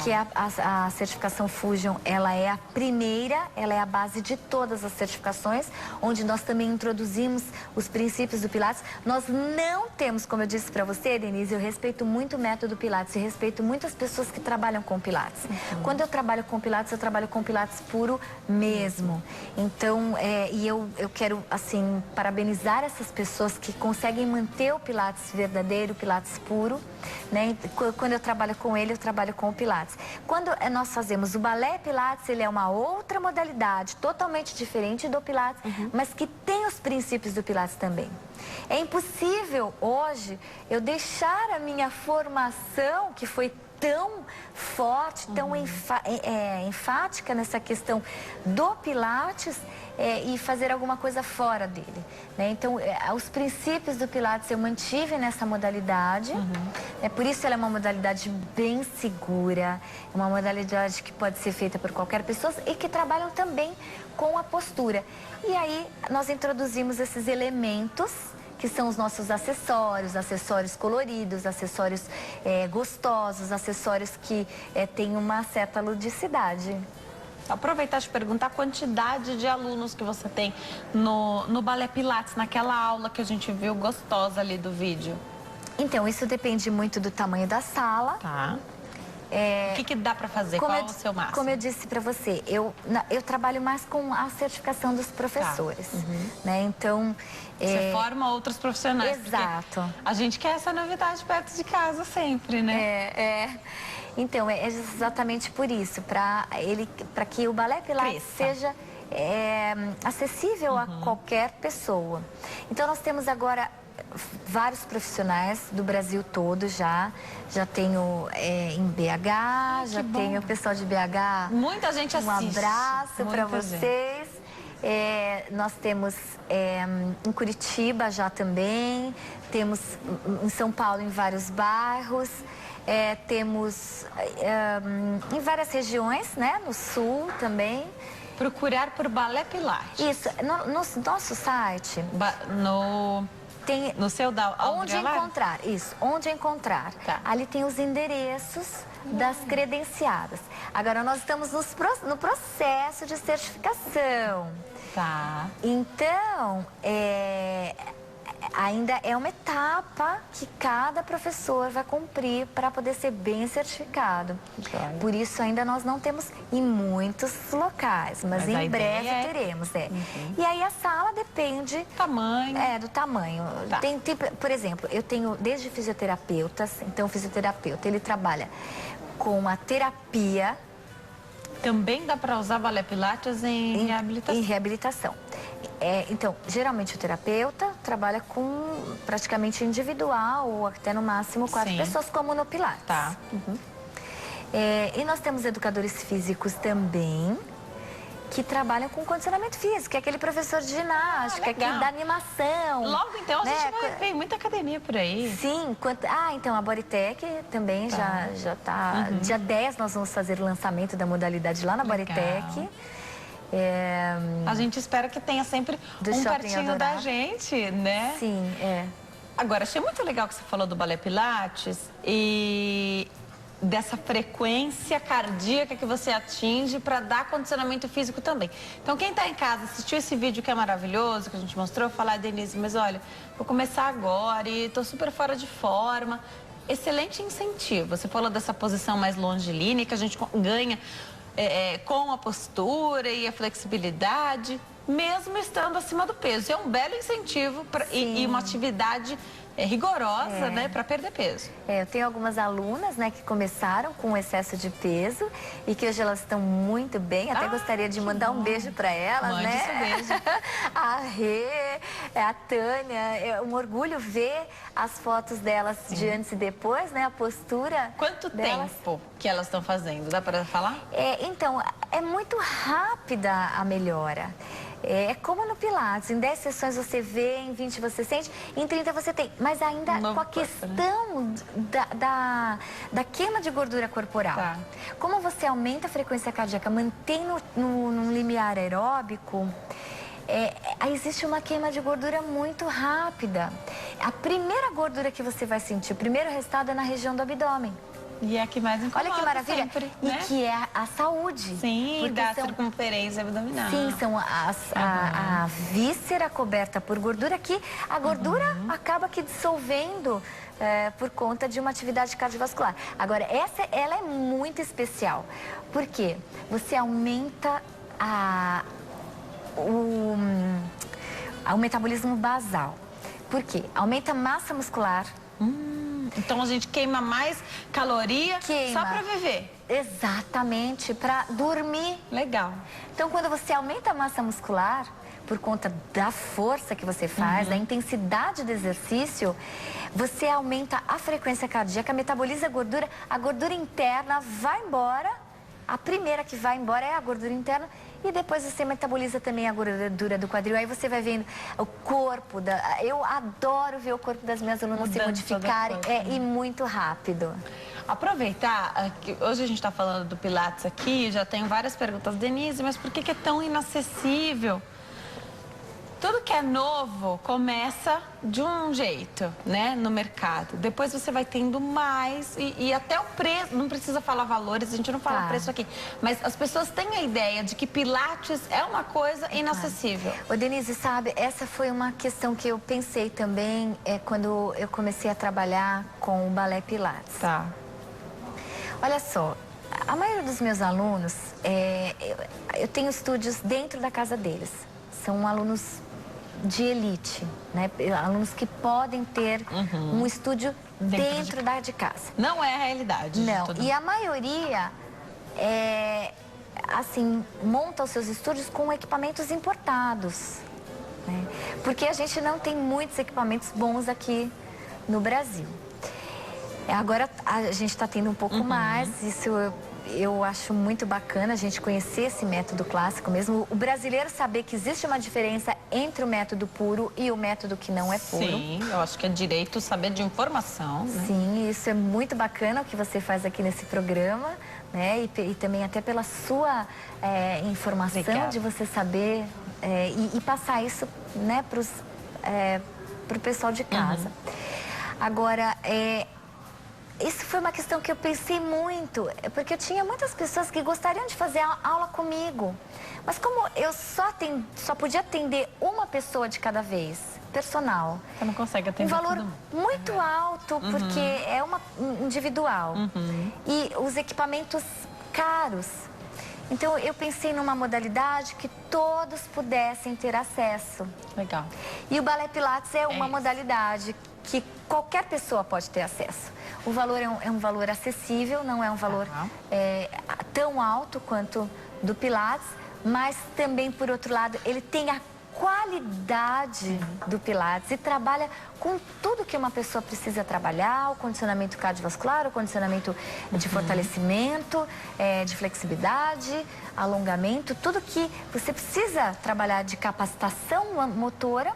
S2: que é a certificação Fusion, ela é a primeira, ela é a base de todas as certificações, onde nós também introduzimos os princípios do Pilates. Nós não temos, como eu disse para você, Denise, eu respeito muito o método Pilates, eu respeito muito as pessoas que trabalham com Pilates. Quando eu trabalho com Pilates, eu trabalho com Pilates puro mesmo. Então, eu quero, assim, parabenizar essas pessoas que conseguem manter o Pilates verdadeiro, o Pilates puro, né? Quando eu trabalho com ele, eu trabalho com o Pilates. Quando nós fazemos o balé Pilates, ele é uma outra modalidade, totalmente diferente do Pilates, mas que tem os princípios do Pilates também. É impossível hoje eu deixar a minha formação, que foi tão forte, tão enfática nessa questão do Pilates, e fazer alguma coisa fora dele, né? Então, os princípios do Pilates eu mantive nessa modalidade, por isso ela é uma modalidade bem segura, é uma modalidade que pode ser feita por qualquer pessoa e que trabalham também com a postura. E aí, nós introduzimos esses elementos, que são os nossos acessórios coloridos, acessórios gostosos, acessórios que têm uma certa ludicidade.
S1: Aproveitar e te perguntar a quantidade de alunos que você tem no Balé Pilates, naquela aula que a gente viu gostosa ali do vídeo.
S2: Então, isso depende muito do tamanho da sala.
S1: Tá. O que dá para fazer? Qual é o seu máximo?
S2: Como eu disse para você, eu trabalho mais com a certificação dos professores, né? Então...
S1: Você forma outros profissionais.
S2: Exato.
S1: A gente quer essa novidade perto de casa sempre, né?
S2: Então, é exatamente por isso, para que o Balé Pilates seja acessível a qualquer pessoa. Então, nós temos agora vários profissionais do Brasil todo já tenho em BH, já tenho o pessoal de BH.
S1: Muita gente assiste.
S2: Um abraço para vocês. Nós temos em Curitiba já também, temos em São Paulo em vários bairros, temos em várias regiões, né, no sul também.
S1: Procurar por Balé Pilates.
S2: Isso, no nosso site...
S1: No seu
S2: onde encontrar, isso, onde encontrar.
S1: Tá.
S2: Ali tem os endereços das credenciadas. Agora, nós estamos no processo de certificação.
S1: Tá.
S2: Então, ainda é uma etapa que cada professor vai cumprir para poder ser bem certificado.
S1: Joia.
S2: Por isso, ainda nós não temos em muitos locais, mas em breve teremos. E aí, a sala depende...
S1: Tamanho.
S2: Do tamanho.
S1: Tá.
S2: Tem, por exemplo, eu tenho desde fisioterapeutas. Então, o fisioterapeuta, ele trabalha com a terapia.
S1: Também dá para usar Balé Pilates em reabilitação?
S2: Em reabilitação. Então, geralmente o terapeuta trabalha com praticamente individual ou até no máximo 4 pessoas, como no Pilates.
S1: Tá.
S2: E nós temos educadores físicos também, que trabalham com condicionamento físico, é aquele professor de ginástica, aquele da animação.
S1: Logo então a gente vai ver muita academia por aí.
S2: Sim, então a Bodytech também já tá. Dia 10 nós vamos fazer o lançamento da modalidade lá na Bodytech.
S1: A gente espera que tenha sempre um pertinho da gente, né?
S2: Sim,
S1: Agora, achei muito legal que você falou do Balé Pilates e dessa frequência cardíaca que você atinge para dar condicionamento físico também. Então, quem está em casa, assistiu esse vídeo que é maravilhoso, que a gente mostrou, falar, Denise, mas olha, vou começar agora e estou super fora de forma. Excelente incentivo. Você falou dessa posição mais longilínea, que a gente ganha com a postura e a flexibilidade, mesmo estando acima do peso. É um belo incentivo e uma atividade rigorosa, né, para perder peso.
S2: Eu tenho algumas alunas, né, que começaram com excesso de peso e que hoje elas estão muito bem. Até gostaria de mandar um beijo para elas,
S1: Mande
S2: né?
S1: esse beijo.
S2: A Rê, a Tânia, é um orgulho ver as fotos delas de antes e depois, né? A postura.
S1: Quanto
S2: delas.
S1: tempo que elas estão fazendo? Dá para falar?
S2: Então, é muito rápida a melhora. É como no Pilates, em 10 sessões você vê, em 20 você sente, em 30 você tem. Mas ainda com a questão da queima de gordura corporal.
S1: Tá.
S2: Como você aumenta a frequência cardíaca, mantém no limiar aeróbico, existe uma queima de gordura muito rápida. A primeira gordura que você vai sentir, o primeiro resultado é na região do abdômen.
S1: E é a que mais incomoda.
S2: Olha que maravilha.
S1: Sempre,
S2: e
S1: né?
S2: que é a saúde.
S1: Sim, da circunferência abdominal.
S2: Sim, são a víscera coberta por gordura que a gordura acaba que dissolvendo por conta de uma atividade cardiovascular. Agora, ela é muito especial. Por quê? Você aumenta o metabolismo basal. Por quê? Aumenta a massa muscular.
S1: Então a gente queima mais caloria só para viver.
S2: Exatamente, para dormir.
S1: Legal.
S2: Então, quando você aumenta a massa muscular, por conta da força que você faz, da intensidade do exercício, você aumenta a frequência cardíaca, metaboliza a gordura interna vai embora. A primeira que vai embora é a gordura interna e depois você metaboliza também a gordura do quadril. Aí você vai vendo o corpo eu adoro ver o corpo das minhas alunas se modificarem e muito rápido.
S1: Aproveitar que hoje a gente está falando do Pilates aqui, já tenho várias perguntas. Denise, mas por que é tão inacessível? Tudo que é novo começa de um jeito, né, no mercado. Depois você vai tendo mais e até o preço, não precisa falar valores, a gente não fala preço aqui. Mas as pessoas têm a ideia de que Pilates é uma coisa inacessível.
S2: Ô, Denise, sabe, essa foi uma questão que eu pensei também quando eu comecei a trabalhar com o balé Pilates.
S1: Tá.
S2: Olha só, a maioria dos meus alunos, eu tenho estúdios dentro da casa deles. São alunos de elite, né? Alunos que podem ter um estúdio dentro de casa.
S1: Não é a realidade.
S2: Não, e a maioria, assim, monta os seus estúdios com equipamentos importados, né? Porque a gente não tem muitos equipamentos bons aqui no Brasil. Agora a gente está tendo um pouco mais, isso eu acho muito bacana a gente conhecer esse método clássico mesmo. O brasileiro saber que existe uma diferença entre o método puro e o método que não é puro.
S1: Sim, eu acho que é direito saber de informação, né?
S2: Sim, isso é muito bacana o que você faz aqui nesse programa, né? E também até pela sua informação. Obrigada. De você saber e passar isso, né, pro pessoal de casa. Agora, isso foi uma questão que eu pensei muito, porque eu tinha muitas pessoas que gostariam de fazer aula comigo. Mas como eu só podia atender uma pessoa de cada vez, personal.
S1: Você não consegue atender
S2: um valor muito alto, porque é uma individual. E os equipamentos caros. Então, eu pensei numa modalidade que todos pudessem ter acesso.
S1: Legal.
S2: E o Balé Pilates é uma modalidade que qualquer pessoa pode ter acesso. O valor é um valor acessível, não é um valor tão alto quanto do Pilates, mas também, por outro lado, ele tem a qualidade do Pilates e trabalha com tudo que uma pessoa precisa trabalhar, o condicionamento cardiovascular, o condicionamento de fortalecimento, de flexibilidade, alongamento, tudo que você precisa trabalhar de capacitação motora.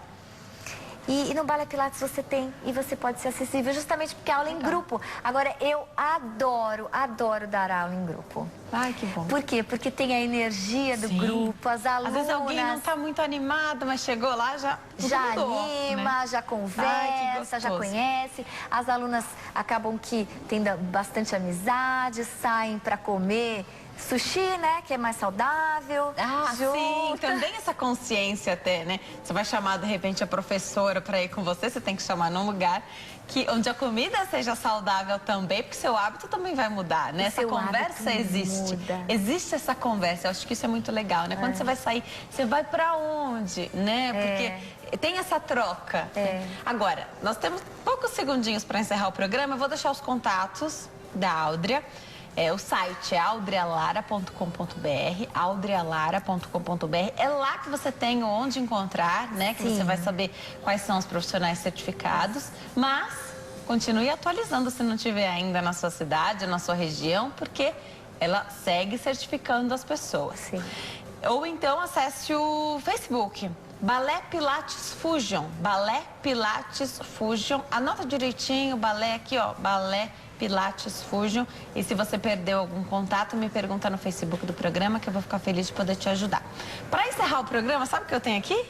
S2: E no Balé Pilates você tem, e você pode ser acessível, justamente porque é aula em grupo. Agora, eu adoro dar aula em grupo.
S1: Ai, que bom.
S2: Por quê? Porque tem a energia do grupo, as alunas...
S1: Às vezes alguém não está muito animado, mas chegou lá, já
S2: anima,
S1: né?
S2: já conversa, já conhece. As alunas acabam que tendo bastante amizade, saem para comer sushi, né? Que é mais saudável.
S1: Ah, sim, também essa consciência até, né? Você vai chamar, de repente, a professora para ir com você, você tem que chamar num lugar onde a comida seja saudável também, porque seu hábito também vai mudar, né? Essa conversa existe.
S2: Muda.
S1: Existe essa conversa, eu acho que isso é muito legal, né? Quando você vai sair, você vai para onde, né? Porque tem essa troca. Agora, nós temos poucos segundinhos para encerrar o programa, eu vou deixar os contatos da Áudrea. O site é audrealara.com.br, audrealara.com.br. É lá que você tem onde encontrar, né? Que você vai saber quais são os profissionais certificados. Mas continue atualizando se não tiver ainda na sua cidade, na sua região, porque ela segue certificando as pessoas.
S2: Sim.
S1: Ou então acesse o Facebook. Balé Pilates Fusion. Balé Pilates Fusion. Anota direitinho, balé aqui, ó. Balé Pilates Fusion. E se você perdeu algum contato, me pergunta no Facebook do programa que eu vou ficar feliz de poder te ajudar. Para encerrar o programa, sabe o que eu tenho aqui?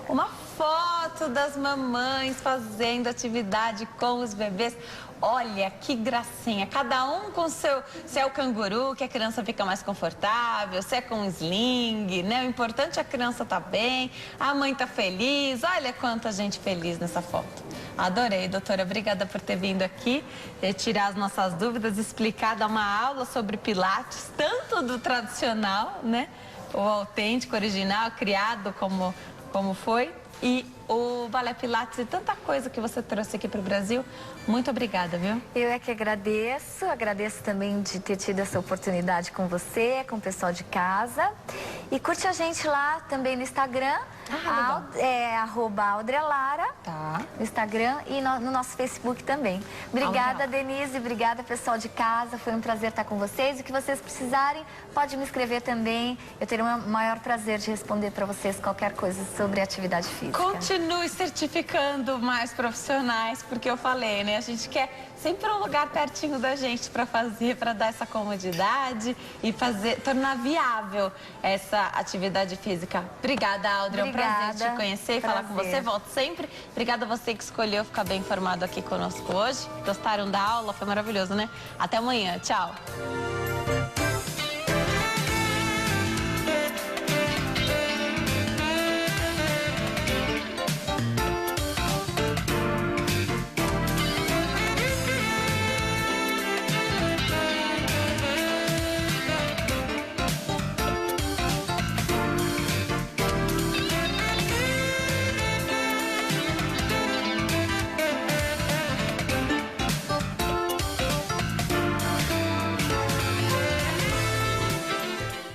S1: Uma foto das mamães fazendo atividade com os bebês. Olha que gracinha, cada um com seu, se é o canguru, que a criança fica mais confortável, se é com sling, né? O importante é a criança tá bem, a mãe tá feliz, olha quanta gente feliz nessa foto. Adorei, doutora, obrigada por ter vindo aqui, tirar as nossas dúvidas, explicar, dar uma aula sobre Pilates, tanto do tradicional, né? O autêntico, original, criado como foi, e o Balé Pilates e tanta coisa que você trouxe aqui para o Brasil. Muito obrigada, viu?
S2: Eu é que agradeço também de ter tido essa oportunidade com você, com o pessoal de casa. E curte a gente lá também no Instagram, @audrealara, no Instagram e no nosso Facebook também. Obrigada, Denise, obrigada, pessoal de casa, foi um prazer estar com vocês. E o que vocês precisarem, pode me escrever também. Eu terei o maior prazer de responder para vocês qualquer coisa sobre atividade física.
S1: Continue certificando mais profissionais, porque eu falei, né? A gente quer sempre um lugar pertinho da gente para fazer, para dar essa comodidade e tornar viável essa atividade física. Obrigada, Áudrea. É um prazer te conhecer e falar com você. Volto sempre. Obrigada a você que escolheu ficar bem informado aqui conosco hoje. Gostaram da aula? Foi maravilhoso, né? Até amanhã. Tchau.